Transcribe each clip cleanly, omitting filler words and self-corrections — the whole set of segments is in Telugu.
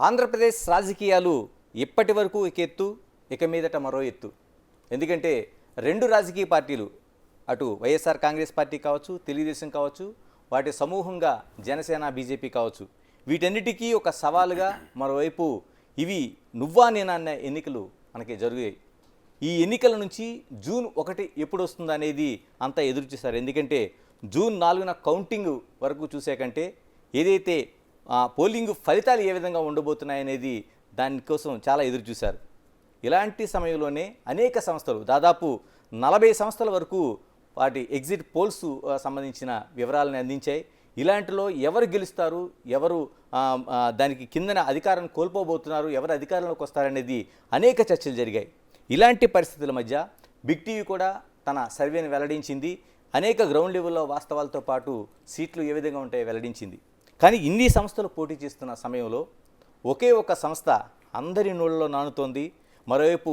ఆంధ్రప్రదేశ్ రాజకీయాలు ఇప్పటి వరకు ఒక ఎత్తు, ఇక మీదట మరో ఎత్తు. ఎందుకంటే రెండు రాజకీయ పార్టీలు, అటు వైఎస్ఆర్ కాంగ్రెస్ పార్టీ కావచ్చు, తెలుగుదేశం కావచ్చు, వాటి సమూహంగా జనసేన, బీజేపీ కావచ్చు, వీటన్నిటికీ ఒక సవాలుగా మరోవైపు ఇవి నువ్వా నేనా అన్న ఎన్నికలు మనకి జరిగాయి. ఈ ఎన్నికల నుంచి జూన్ 1 ఎప్పుడు వస్తుందా అనేది అంతా ఎదురు చూశారు. ఎందుకంటే జూన్ 4న కౌంటింగ్ వరకు చూసే కంటే ఏదైతే పోలింగ్ ఫలితాలు ఏ విధంగా ఉండబోతున్నాయనేది దానికోసం చాలా ఎదురు చూశారు. ఇలాంటి సమయంలోనే అనేక సంస్థలు, దాదాపు 40 సంస్థల వరకు వాటి ఎగ్జిట్ పోల్స్ సంబంధించిన వివరాలను అందించాయి. ఇలాంటిలో ఎవరు గెలుస్తారు, ఎవరు దానికి కిందన అధికారం కోల్పోబోతున్నారు, ఎవరు అధికారంలోకి వస్తారనేది అనేక చర్చలు జరిగాయి. ఇలాంటి పరిస్థితుల మధ్య బిగ్ టీవీ కూడా తన సర్వేను వెల్లడించింది. అనేక గ్రౌండ్ లెవెల్లో వాస్తవాలతో పాటు సీట్లు ఏ విధంగా ఉంటాయో వెల్లడించింది. కానీ ఇన్ని సంస్థలు పోటీ చేస్తున్న సమయంలో ఒకే ఒక సంస్థ అందరి నోళ్ళలో నానుతోంది. మరోవైపు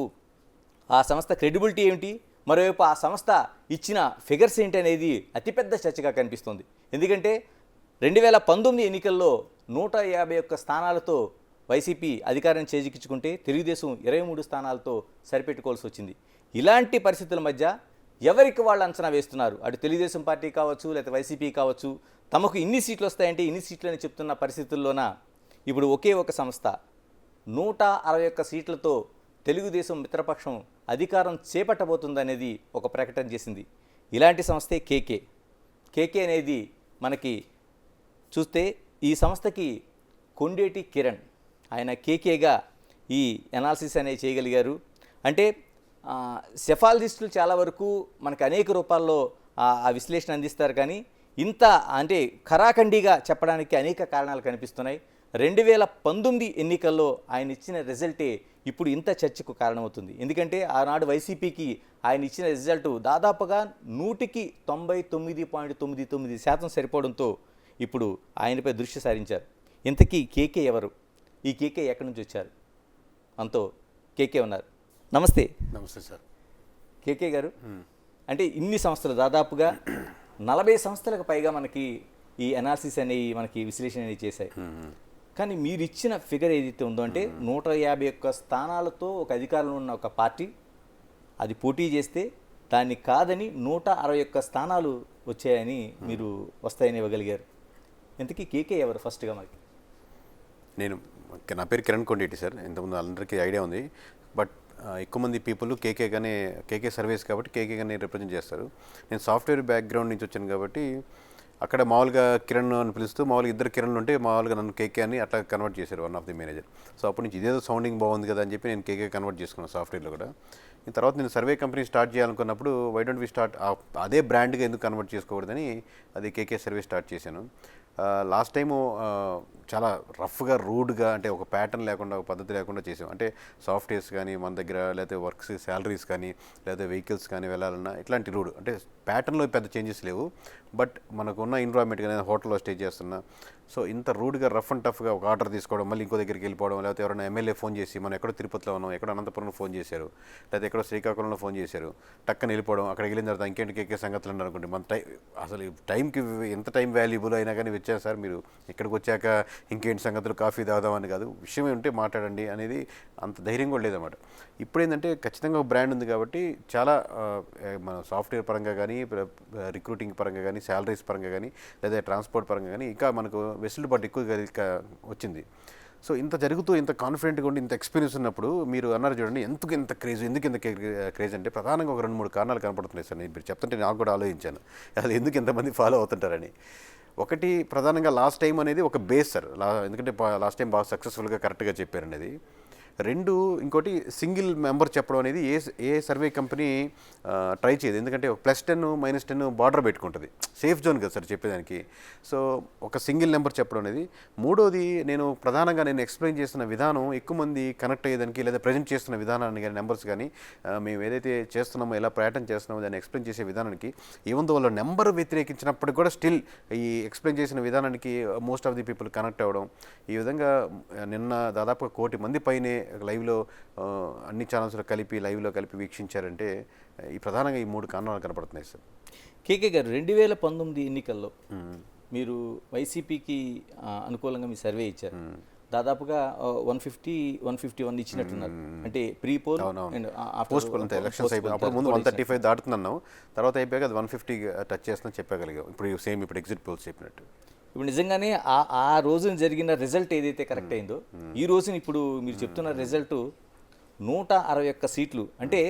ఆ సంస్థ క్రెడిబిలిటీ ఏమిటి, మరోవైపు ఆ సంస్థ ఇచ్చిన ఫిగర్స్ ఏంటి అనేది అతిపెద్ద చర్చగా కనిపిస్తుంది. ఎందుకంటే 2019 ఎన్నికల్లో 151 స్థానాలతో వైసీపీ అధికారం చేజిక్కించుకుంటే తెలుగుదేశం 23 స్థానాలతో సరిపెట్టుకోవాల్సి వచ్చింది. ఇలాంటి పరిస్థితుల మధ్య ఎవరికి వాళ్ళు అంచనా వేస్తున్నారు, అటు తెలుగుదేశం పార్టీ కావచ్చు, లేకపోతే వైసీపీ కావచ్చు, తమకు ఇన్ని సీట్లు వస్తాయంటే ఇన్ని సీట్లు అని చెప్తున్న పరిస్థితుల్లోన ఇప్పుడు ఒకే ఒక సంస్థ 161 సీట్లతో తెలుగుదేశం మిత్రపక్షం అధికారం చేపట్టబోతుందనేది ఒక ప్రకటన చేసింది. ఇలాంటి సంస్థే కేకే అనేది మనకి చూస్తే ఈ సంస్థకి కొండేటి కిరణ్, ఆయన కేకేగా ఈ అనాలిసిస్ అనేది చేయగలిగారు. అంటే సెఫాలజిస్టులు చాలా వరకు మనకు అనేక రూపాల్లో ఆ విశ్లేషణ అందిస్తారు. కానీ ఇంత అంటే ఖరాఖండిగా చెప్పడానికి అనేక కారణాలు కనిపిస్తున్నాయి. 2019 ఎన్నికల్లో ఆయన ఇచ్చిన రిజల్టే ఇప్పుడు ఇంత చర్చకు కారణమవుతుంది. ఎందుకంటే ఆనాడు వైసీపీకి ఆయన ఇచ్చిన రిజల్ట్ దాదాపుగా 100కి 99.99% సరిపోవడంతో ఇప్పుడు ఆయనపై దృష్టి సారించారు. ఇంతకీ కేకే ఎవరు, ఈ కేకే ఎక్కడి నుంచి వచ్చారు? అంతో కేకే ఉన్నారు. నమస్తే. నమస్తే సార్. కేకే గారు, అంటే ఇన్ని సంస్థలు, దాదాపుగా 40 సంస్థలకు పైగా మనకి ఈ అనాలిసిస్ అనేవి మనకి విశ్లేషణ అనేది చేశాయి. కానీ మీరు ఇచ్చిన ఫిగర్ ఏదైతే ఉందో, అంటే 151 స్థానాలతో ఒక అధికారంలో ఉన్న ఒక పార్టీ అది పోటీ చేస్తే దాన్ని కాదని 161 స్థానాలు వచ్చాయని మీరు వస్తాయని ఇవ్వగలిగారు. ఇంతకీ కేకే ఎవరు ఫస్ట్గా మనకి? నా పేరు కిరణ్ కొండేటి సార్. ఇంతకుముందు అందరికీ ఐడియా ఉంది. బట్ ఎక్కువ మంది పీపుల్ కేకే సర్వీస్ కాబట్టి కేకేగానే రిప్రజెంట్ చేస్తారు. నేను సాఫ్ట్వేర్ బ్యాక్గ్రౌండ్ నుంచి వచ్చాను కాబట్టి అక్కడ మామూలుగా కిరణ్ అని పిలుస్తూ మామూలుగా ఇద్దరు కిరణ్లు ఉంటే మామూలుగా నన్ను కేకే అని అట్లా కన్వర్ట్ చేశారు, one of the manager. So అప్పటి నుంచి ఇదేదో సౌండింగ్ బాగుంది కదా అని చెప్పి నేను కేకే కన్వర్ట్ చేసుకున్నాను సాఫ్ట్వేర్లో కూడా. తర్వాత నేను సర్వే కంపెనీ స్టార్ట్ చేయాలనుకున్నప్పుడు వై డోంట్ వి స్టార్ట్ అదే బ్రాండ్గా ఎందుకు కన్వర్ట్ చేసుకోకూడదని అది కేకే సర్వే స్టార్ట్ చేశాను. లాస్ట్ టైము చాలా రఫ్గా, రూడ్గా, అంటే ఒక ప్యాటర్న్ లేకుండా, ఒక పద్ధతి లేకుండా చేసాం. అంటే సాఫ్ట్వేర్స్ కానీ మన దగ్గర, లేకపోతే వర్క్స్ శాలరీస్ కానీ, లేకపోతే వెహికల్స్ కానీ వెళ్ళాలన్నా ఇట్లాంటి రూడ్, అంటే ప్యాటర్న్లో పెద్ద చేంజెస్ లేవు. బట్ మనకున్న ఎన్విరాన్మెంట్ కానీ హోటల్లో స్టే చేస్తున్నా, సో ఇంత రూడ్గా, రఫ్ అండ్ టఫ్గా ఒక ఆర్డర్ తీసుకోవడం, మళ్ళీ ఇంకో దగ్గరికి వెళ్ళిపోవడం, లేకపోతే ఎవరైనా ఎమ్మెల్యే ఫోన్ చేసి మనం ఎక్కడో తిరుపతిలో ఉన్నాం, ఎక్కడో అనంతపురంలో ఫోన్ చేశారు, లేకపోతే ఎక్కడో శ్రీకాకుళంలో ఫోన్ చేశారు, టక్కన వెళ్ళిపోవడం, అక్కడికి వెళ్ళిన తర్వాత ఇంకేంటి కేకే సంగతులు అన్నారు అనుకోండి. మన అసలు టైంకి ఎంత టైం వాల్యుబుల్ అయినా కానీ వచ్చారు సార్ మీరు ఇక్కడికి వచ్చాక ఇంకేంటి సంగతులు, కాఫీ తాగుదామని కాదు, విషయం ఏమిటంటే మాట్లాడండి అనేది అంత ధైర్యం కూడా లేదన్నమాట. ఇప్పుడు ఏంటంటే ఖచ్చితంగా ఒక బ్రాండ్ ఉంది కాబట్టి చాలా మన సాఫ్ట్వేర్ పరంగా కానీ, రిక్రూటింగ్ పరంగా కానీ, శాలరీస్ పరంగా కానీ, లేదా ట్రాన్స్పోర్ట్ పరంగా కానీ ఇంకా మనకు వెసులుబాటు ఎక్కువగా వచ్చింది. సో ఇంత జరుగుతూ ఇంత కాన్ఫిడెంట్గా ఉండి ఇంత ఎక్స్పీరియన్స్ ఉన్నప్పుడు మీరు అన్నారు చూడండి, ఎందుకు ఇంత క్రేజ్ అంటే ప్రధానంగా ఒక 2-3 కారణాలు కనపడుతున్నాయి సార్. నేను చెప్తుంటే నాకు కూడా ఆలోచించాను అసలు ఎందుకు ఎంతమంది ఫాలో అవుతుంటారని. ఒకటి ప్రధానంగా లాస్ట్ టైం అనేది ఒక బేస్ సార్, ఎందుకంటే లాస్ట్ టైం బాగా సక్సెస్ఫుల్గా కరెక్ట్గా చెప్పారనేది. 2, ఇంకోటి సింగిల్ మెంబర్ చెప్పడం అనేది ఏ సర్వే కంపెనీ ట్రై చేయదు. ఎందుకంటే +10 -10 బార్డర్ పెట్టుకుంటుంది, సేఫ్ జోన్ కదా సార్ చెప్పేదానికి. సో ఒక సింగిల్ నెంబర్ చెప్పడం అనేది. మూడోది, ప్రధానంగా నేను ఎక్స్ప్లెయిన్ చేస్తున్న విధానం ఎక్కువ మంది కనెక్ట్ అయ్యేదానికి, లేదా ప్రజెంట్ చేస్తున్న విధానాన్ని కానీ, నెంబర్స్ కానీ మేము ఏదైతే చేస్తున్నామో, ఎలా ప్రయాటం చేస్తున్నామో దాన్ని ఎక్స్ప్లెయిన్ చేసే విధానానికి, ఈవెన్ వాళ్ళ నెంబర్ వ్యతిరేకించినప్పటికీ కూడా స్టిల్ ఈ ఎక్స్ప్లెయిన్ చేసిన విధానానికి most of the people connect అవ్వడం. ఈ విధంగా నిన్న దాదాపు 1 కోటి మంది పైనే లైవ్లో అన్ని ఛానల్స్లో కలిపి లైవ్లో కలిపి వీక్షించారంటే ఈ ప్రధానంగా ఈ 3 కారణాలు కనపడుతున్నాయి సార్. కేకే గారు, 2019 ఎన్నికల్లో మీరు వైసీపీకి అనుకూలంగా మీ సర్వే ఇచ్చారు. దాదాపుగా 151 ఇచ్చినట్టున్నారు. అంటే pre poll and post poll అంతా ఎలక్షన్స్ అయిపోయి అప్పుడు ముందు 135 దాటుతున్నాం, తర్వాత అయిపోయాక అది 150 టచ్ చేస్తున్నా చెప్పగలిగాం. ఇప్పుడు సేమ్ ఇప్పుడు ఎగ్జిట్ పోల్స్ చెప్పినట్టు. ఇప్పుడు నిజంగానే ఆ రోజున జరిగిన రిజల్ట్ ఏదైతే కరెక్ట్ అయిందో, ఈ రోజున ఇప్పుడు మీరు చెప్తున్న రిజల్ట్ 161 సీట్లు. అంటే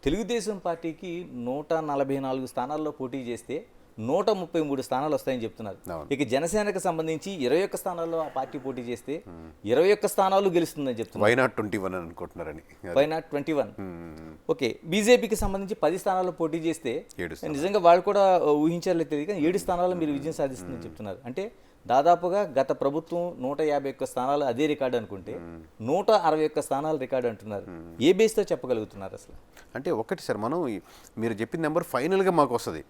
తెలుగుదేశం పార్టీకి 144 స్థానాల్లో పోటీ చేస్తే 133 స్థానాలు వస్తాయని చెప్తున్నారు. ఇక జనసేనకు సంబంధించి 21 స్థానాల్లో ఆ పార్టీ పోటీ చేస్తే 21 స్థానాలు గెలుస్తుందని చెప్తున్నారు. వై నాట్ 21 అనుకుంటున్నారని. Why not 21. ఓకే, బీజేపీకి సంబంధించి 10 స్థానాల్లో పోటీ చేస్తే నిజంగా వాళ్ళు కూడా ఊహించారో తెలియదు కానీ 7 స్థానాల్లో మీరు విజయం సాధిస్తుందని చెప్తున్నారు. అంటే దాదాపుగా గత ప్రభుత్వం 151 స్థానాలు అదే రికార్డు అనుకుంటే 161 స్థానాలు రికార్డు అంటున్నారు. ఏ బేస్తో చెప్పగలుగుతున్నారు అసలు? అంటే ఒకటి సార్, మనం మీరు చెప్పిన నెంబర్ ఫైనల్గా మాకు వస్తుంది,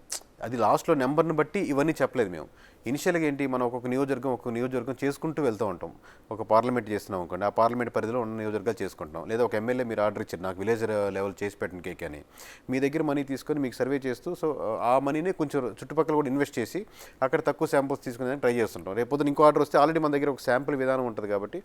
అది లాస్ట్లో నెంబర్ని బట్టి ఇవన్నీ చెప్పలేదు మేము. ఇనిషియల్గా ఏంటి, మనం ఒక్కొక్క నియోజకవర్గం చేసుకుంటూ వెళ్తూ ఉంటాం. ఒక పార్లమెంట్ చేస్తున్నాం అనుకోండి, ఆ పార్లమెంట్ పరిధిలో ఉన్న నియోజకవర్గాలు చేసుకుంటాం. లేదా ఒక ఎమ్మెల్యే మీరు ఆర్డర్ ఇచ్చారు నాకు విలేజ్ లెవెల్ చేసి పెట్టిన కేక్ అని, మీ దగ్గర మనీ తీసుకొని మీకు సర్వే చేస్తూ సో ఆ మనీని కొంచెం చుట్టుపక్కల కూడా ఇన్వెస్ట్ చేసి అక్కడ తక్కువ శాంపుల్స్ తీసుకునేదానికి ట్రై చేస్తుంటాం. రేపు పొద్దున ఇంకో ఆర్డర్ వస్తే ఆల్రెడీ మన దగ్గర ఒక శాంపుల్ విధానం ఉంటుంది కాబట్టి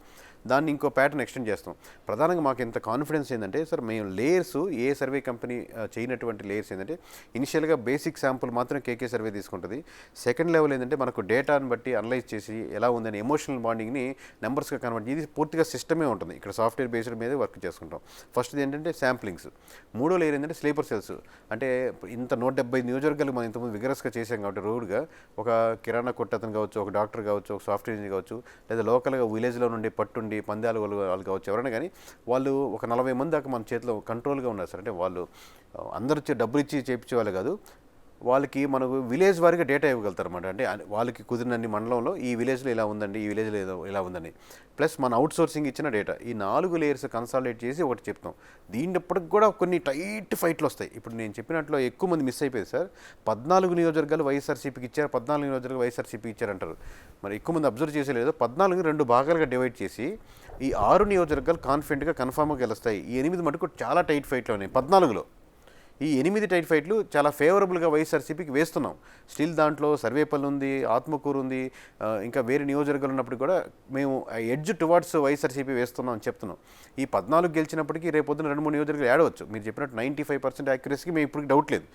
దాన్ని ఇంకో ప్యాటర్న్ ఎక్స్టెండ్ చేస్తాం. ప్రధానంగా మాకు ఎంత కాన్ఫిడెన్స్ ఏంటంటే సార్, మేము లేయర్స్ ఏ సర్వే కంపెనీ చేయనటువంటి లేయర్స్ ఏంటంటే ఇనిషియల్గా బేసిక్ శాంపుల్ మాత్రం కేకే సర్వే తీసుకుంటుంది. సెకండ్ లెవెల్ ఏంటంటే మనకు డేటాను బట్టి అనలైజ్ చేసి ఎలా ఉందని ఎమోషనల్ బాండింగ్ని నెంబర్స్గా కన్వర్ట్, ఇది పూర్తిగా సిస్టమే ఉంటుంది. ఇక్కడ సాఫ్ట్వేర్ బేస్డ్ మీద వర్క్ చేసుకుంటాం. ఫస్ట్ది ఏంటంటే శాంప్లింగ్స్. మూడో లేయర్ ఏంటంటే స్లీపర్ సెల్స్. అంటే ఇంత 170 నియోజకవర్గాలు మనం ఇంతకుముందు విగరస్గా చేసాం కాబట్టి రోడ్గా ఒక కిరాణా కొట్టు అతను కావచ్చు, ఒక డాక్టర్ కావచ్చు, ఒక సాఫ్ట్వేర్ ఇంజనీర్ కావచ్చు, లేదా లోకల్గా విలేజ్లో నుండి పట్టుండి పందాలు వాళ్ళు కావచ్చు, ఎవరైనా కానీ వాళ్ళు ఒక 40 మంది దాకా మన చేతిలో కంట్రోల్గా ఉన్నారు సార్. అంటే వాళ్ళు అందరూ డబ్బులు ఇచ్చి చేయించే వాళ్ళు కాదు, వాళ్ళకి మనకు విలేజ్ వారిగా డేటా ఇవ్వగలుగుతారు అన్నమాట. అంటే వాళ్ళకి కుదిరినన్ని మండలంలో ఈ విలేజ్లో ఇలా ఉందండి, ఈ విలేజ్లో ఇలా ఉందండి, ప్లస్ మన అవుట్ సోర్సింగ్ ఇచ్చిన డేటా, ఈ 4 లేయర్స్ కన్సాలిడేట్ చేసి ఒకటి చెప్తాం. దీనిప్పటికి కూడా కొన్ని టైట్ ఫైట్లు వస్తాయి. ఇప్పుడు నేను చెప్పినట్లు ఎక్కువ మంది మిస్ అయిపోయింది సార్. 14 నియోజకవర్గాలు వైఎస్ఆర్సీపీకి ఇచ్చారు, 14 నియోజకవర్గాలు వైఎస్ఆర్సీపీకి ఇచ్చారంటారు. మరి ఎక్కువ మంది అబ్జర్వ్ చేసేలేదు. 14 2 భాగాలుగా డివైడ్ చేసి ఈ 6 నియోజకవర్గాలు కాన్ఫిడెంట్గా కన్ఫామ్గా గెలుస్తాయి. ఈ 8 మటుకు చాలా టైట్ ఫైట్లు ఉన్నాయి. 14లో ఈ 8 టైట్ ఫైట్లు చాలా ఫేవరబుల్గా వైఎస్ఆర్సీపీకి వేస్తున్నాం. స్టిల్ దాంట్లో సర్వేపల్లి ఉంది, ఆత్మకూరు ఉంది, ఇంకా వేరే నియోజకవర్గాలు ఉన్నప్పుడు కూడా మేము ఎడ్జ్ టువార్డ్స్ వైఎస్ఆర్సీపీ వేస్తున్నాం అని చెప్తున్నాం. ఈ 14 గెలిచినప్పటికీ రేపొద్దున 2-3 నియోజకవర్గాలు యాడవచ్చు. మీరు చెప్పినట్టు 95% యాక్యురసీకి మేము ఇప్పుడు డౌట్ లేదు.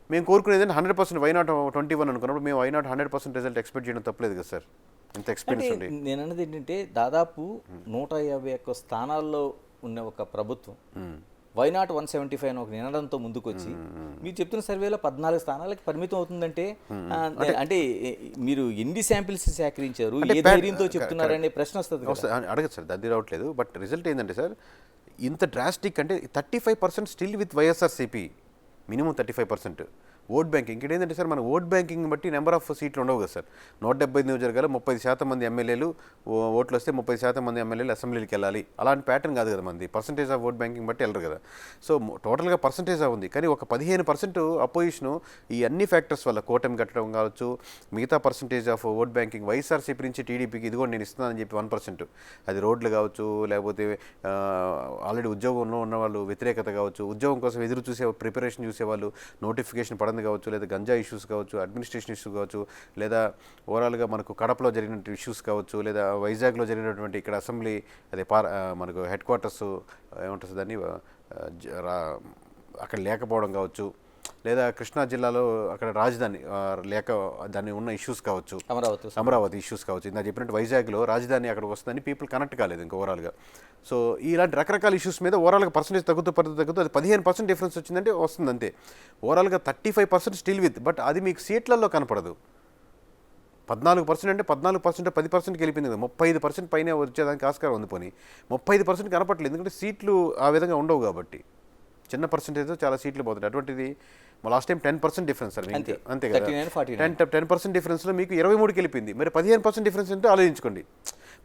మేము కోరుకునేది 100% వై నాట్ 21 అనుకున్నప్పుడు మేము వై నాట్ 100% రిజల్ట్ ఎక్స్పెక్ట్ చేయడం తప్పలేదు కదా సార్. ఇంత ఎక్స్పీరియన్స్ ఉంది. నేను అన్నది ఏంటంటే దాదాపు 151 స్థానాల్లో ఉన్న ఒక ప్రభుత్వం వై నాట్ 175 అని ఒక నినాదంతో ముందుకు వచ్చి మీరు చెప్తున్న సర్వేలో 14 స్థానాలకి పరిమితం అవుతుందంటే అంటే మీరు ఎన్ని శాంపిల్స్ సేకరించారు, ఏ ధైర్యంతో చెప్తున్నారనే ప్రశ్న వస్తుంది. అడగదు సార్, అది రావట్లేదు. బట్ రిజల్ట్ ఏంటంటే సార్, ఇంత డ్రాస్టిక్ అంటే 35% still with YSRCP, minimum 35%. Vote banking ఇక్కడ ఏంటంటే సార్, మన ఓట్ బ్యాంకింగ్ బట్టి నెంబర్ ఆఫ్ సీట్లు ఉండవు కదా సార్. 170 నియోజకవర్గాలు 30% మంది ఎమ్మెల్యేలు ఓట్లు వస్తే 30% మంది ఎమ్మెల్యేలు అసెంబ్లీకి వెళ్ళాలి, అలాంటి ప్యాటర్న్ కాదు కదా మంది. పర్సంటేజ్ ఆఫ్ ఓట్ బ్యాంకింగ్ బట్టి వెళ్ళరు కదా. సో టోటల్గా పర్సంటేజ్ ఉంది, కానీ ఒక 15% అపోజిషను ఈ అన్ని ఫ్యాక్టర్స్ వల్ల కూటమి కట్టడం కావచ్చు, మిగతా percentage of vote banking YSRCP నుంచి టీడీపీకి ఇదిగో నేను ఇస్తున్నానని చెప్పి 1%, అది రోడ్లు కావచ్చు, లేకపోతే ఆల్రెడీ ఉద్యోగంలో ఉన్న వాళ్ళు వ్యతిరేకత కావచ్చు, ఉద్యోగం కోసం ఎదురు చూసే ప్రిపరేషన్ చూసేవాళ్ళు, నోటిఫికేషన్ పడింది కావచ్చు, లేదా గంజా ఇష్యూస్ కావచ్చు, అడ్మినిస్ట్రేషన్ ఇష్యూ కావచ్చు, లేదా ఓవరాల్గా మనకు కడపలో జరిగినటువంటి ఇష్యూస్ కావచ్చు, లేదా వైజాగ్లో జరిగినటువంటి ఇక్కడ అసెంబ్లీ అదే మనకు హెడ్ క్వార్టర్స్ ఏమంటుంది దాన్ని అక్కడ లేకపోవడం కావచ్చు, లేదా కృష్ణా జిల్లాలో అక్కడ రాజధాని దాన్ని ఉన్న ఇష్యూస్ కావచ్చు, అమరావతి ఇష్యూస్ కావచ్చు. ఇందా చెప్పినట్టు వైజాగ్లో రాజధాని అక్కడ వస్తుందని పీపుల్ కనెక్ట్ కాలేదు ఇంకా ఓవరాల్గా. సో ఇలాంటి రకరకాల ఇష్యూస్ మీద ఓవరాల్గా పర్సెంటేజ్ తగ్గుతూ అది 15% డిఫరెన్స్ వచ్చిందంటే వస్తుంది అంతే. ఓవరాల్గా 35% స్టిల్ విత్, బట్ అది మీకు సీట్లలో కనపడదు. 14% అంటే 14% 10% గెలిపింది కదా, 35% పైన వచ్చేదానికి ఆస్కారం ఉంది. పోనీ 35% కనపట్లేదు, ఎందుకంటే సీట్లు ఆ విధంగా ఉండవు కాబట్టి. చిన్న పర్సెంటేజ్ చాలా సీట్లు పోతుంది. అటువంటిది లాస్ట్ టైం 10% డిఫరెన్స్ సార్, అంతే కదా. 10% డిఫరెన్స్లో మీకు 23 గెలిపింది, మరి 15% డిఫరెన్స్ అంటే ఆలోచించుకోండి.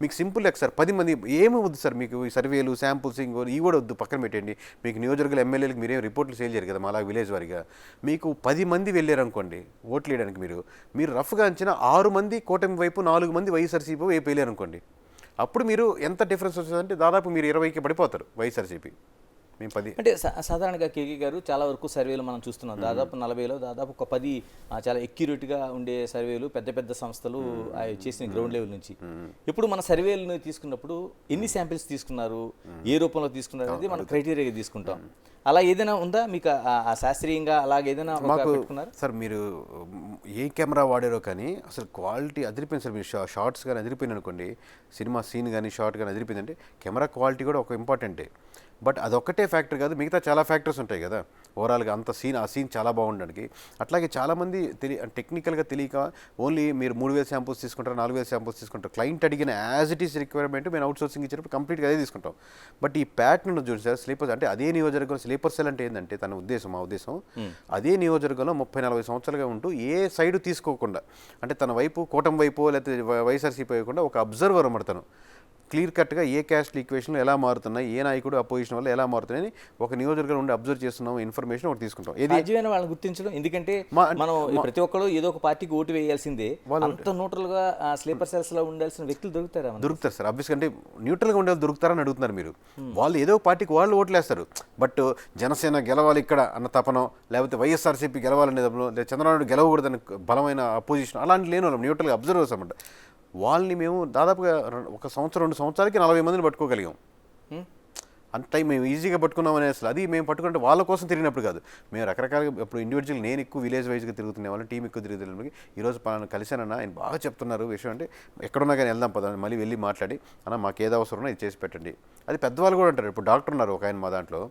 మీకు సింపుల్ లెక్క సార్. 10 మంది ఏమి వద్దు సార్ మీకు, ఈ సర్వేలు శాంపుల్సింగ్ ఇవి కూడా వద్దు, పక్కన పెట్టండి. మీకు నియోజకవర్గాల ఎమ్మెల్యేలకు మీరేం రిపోర్ట్లు సేల్ చేయరు కదా మాలా విలేజ్ వారిగా. మీకు 10 మంది వెళ్ళారనుకోండి ఓట్లు వేయడానికి, మీరు రఫ్గా అంచిన 6 మంది కూటమి వైపు, 4 మంది వైఎస్ఆర్సీపీ వైపు వెళ్ళారనుకోండి. అప్పుడు మీరు ఎంత డిఫరెన్స్ వస్తుందంటే దాదాపు మీరు 20కి పడిపోతారు వైఎస్ఆర్సీపీ. మేము 10. అంటే సాధారణంగా కేకే గారు చాలా వరకు సర్వేలు మనం చూస్తున్నాం. దాదాపు 40లో దాదాపు ఒక 10 చాలా ఎక్యురేట్గా ఉండే సర్వేలు పెద్ద పెద్ద సంస్థలు చేసిన గ్రౌండ్ లెవెల్ నుంచి. ఇప్పుడు మన సర్వేలను తీసుకున్నప్పుడు ఎన్ని శాంపిల్స్ తీసుకున్నారు, ఏ రూపంలో తీసుకున్నారు అనేది మనం క్రైటీరియాగా తీసుకుంటాం. అలా ఏదైనా ఉందా మీకు ఆ శాస్త్రీయంగా అలాగే ఏదైనా మాకు పెట్టుకున్నారు? సార్ మీరు ఏ కెమెరా వాడారో కానీ అసలు క్వాలిటీ అదిరిపోయింది సార్. మీరు షార్ట్స్ కానీ అదిరిపోయింది అనుకోండి, సినిమా సీన్ కానీ షార్ట్ కానీ అదిరిపోయిందంటే కెమెరా క్వాలిటీ కూడా ఒక ఇంపార్టెంటే. బట్ అదొక్కటే ఫ్యాక్టర్ కాదు, మిగతా చాలా ఫ్యాక్టర్స్ ఉంటాయి కదా ఓవరాల్గా అంత ఆ సీన్ చాలా బాగుండడానికి. అట్లాగే చాలామంది టెక్నికల్గా తెలియక ఓన్లీ మీరు 3000 శాంపుల్స్ తీసుకుంటారు, 4000 శాంపుల్స్ తీసుకుంటారు. క్లయింట్ అడిగిన యాజ్ ఇట్ ఈస్ రిక్వైర్మెంట్ మేము అవుట్ సోర్సింగ్ ఇచ్చినప్పుడు కంప్లీట్గా అదే తీసుకుంటాం. బట్ ఈ ప్యాటర్న్ చూడండి సార్, స్లీపర్స్ అంటే అదే నియోజకవర్గం స్లీపర్ సెల్ అంటే ఏంటంటే తన ఉద్దేశం, మా ఉద్దేశం అదే నియోజకవర్గంలో 30-40 సంవత్సరాలుగా ఉంటూ ఏ సైడు తీసుకోకుండా, అంటే తన వైపు కూటమి వైపు లేకపోతే వైఎస్ఆర్సీపీ వైకుండా ఒక అబ్జర్వర్ అన్నమాట తను. క్లియర్ కట్గా ఏ క్యాస్ట్ ఈక్వేషన్లు ఎలా మారుతున్నాయి, ఏ నాయకుడు అపోజిషన్ వల్ల ఎలా మారుతున్నాయని ఒక నియోజకవర్గం నుండి అబ్జర్వ్ చేస్తున్నాం, ఇన్ఫర్మేషన్ ఒకటి తీసుకుంటాం. సాధ్యమైన వాళ్ళని గుర్తించడం, ఎందుకంటే మనం ప్రతి ఒక్కరు ఏదో ఒక పార్టీకి ఓటు వేయాల్సిందే. అంత న్యూట్రల్గా స్లీపర్ సెల్స్ లో ఉండాల్సిన వ్యక్తులు దొరుకుతారా? దొరుకుతారు సార్. అబ్వియస్గా అంటే న్యూట్రల్గా ఉండే దొరుకుతారని అడుగుతున్నారు మీరు. వాళ్ళు ఏదో పార్టీకి వాళ్ళు ఓట్లు వేస్తారు. బట్ జనసేన గెలవాలి ఇక్కడ అన్న తపనో, లేకపోతే వైఎస్ఆర్సీపీ గెలవాలనే తపనో, లేదా చంద్రబాబు గెలవకూడదని బలమైన అపోజిషన్ అలాంటి లేని వాళ్ళం న్యూట్రల్గా అబ్జర్వర్స్ అన్నమాట. వాళ్ళని మేము దాదాపుగా 1 సంవత్సరం 2 సంవత్సరాలకి 40 మందిని పట్టుకోగలిగాం. అంత టైం మేము ఈజీగా పట్టుకున్నామని అసలు అది మేము పట్టుకుంటే వాళ్ళ కోసం తిరిగినప్పుడు కాదు, మేము రకరకాలుగా ఇప్పుడు ఇండివిజువల్ నేను ఎక్కువ విలేజ్ వైజ్గా తిరుగుతున్న వాళ్ళు, టీం ఎక్కువ తిరుగుతున్నప్పటికీ ఈరోజు పలానా కలిశానన్నా ఆయన బాగా చెప్తున్నారు విషయం, అంటే ఎక్కడున్నా కానీ వెళ్దాం పదండి, మళ్ళీ వెళ్ళి మాట్లాడి అన్న మాకు ఏదో అవసరం ఉన్నా ఇది చేసి పెట్టండి. అది పెద్దవాళ్ళు కూడా అంటారు. ఇప్పుడు డాక్టర్ ఉన్నారు ఒక ఆయన మా దాంట్లో,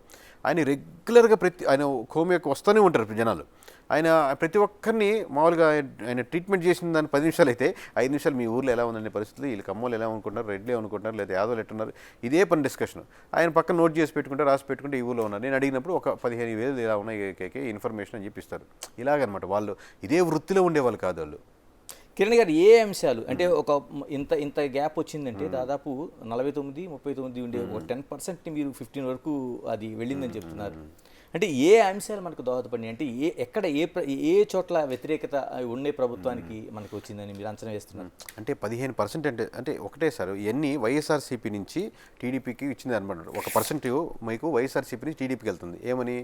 ఆయన రెగ్యులర్గా ఆయన హోమియోకి వస్తూనే ఉంటారు ఇప్పుడు జనాలు. ఆయన ప్రతి ఒక్కరిని మామూలుగా ఆయన ట్రీట్మెంట్ చేసిన దాన్ని 10 నిమిషాలు అయితే 5 నిమిషాలు మీ ఊర్లో ఎలా ఉందనే పరిస్థితులు, వీళ్ళు కమ్మోలు ఎలా అనుకుంటున్నారు, రెడ్లు అనుకుంటున్నారు, లేదా యాదవులు ఎట్టున్నారు, ఇదే పని డిస్కషన్. ఆయన పక్కన నోట్ చేసి పెట్టుకుంటే, రాసి పెట్టుకుంటే ఈ ఊళ్ళో ఉన్నారు. నేను అడిగినప్పుడు ఒక 15,000 ఇలా ఉన్నాయి కేకే ఇన్ఫర్మేషన్ అని చెప్పిస్తారు. ఇలాగనమాట వాళ్ళు ఇదే వృత్తిలో ఉండేవాళ్ళు కాదు వాళ్ళు. కిరణ్ గారు, ఏ అంశాలు అంటే ఒక ఇంత గ్యాప్ వచ్చిందంటే దాదాపు 49, 39 ఉండే ఒక 10% మీరు 15 వరకు అది వెళ్ళిందని చెప్తున్నారు. అంటే ఏ అంశాలు మనకు దోహదపడినాయి, అంటే ఎక్కడ ఏ చోట్ల వ్యతిరేకత ఉండే ప్రభుత్వానికి మనకు వచ్చిందని మీరు అంచనా వేస్తున్నారు? అంటే 15% అంటే ఒకటే సార్, ఇవన్నీ వైఎస్ఆర్సీపీ నుంచి టీడీపీకి ఇచ్చింది అనమాట. 1% మీకు వైఎస్ఆర్సీపీ నుంచి టీడీపీకి వెళ్తుంది. ఏమని,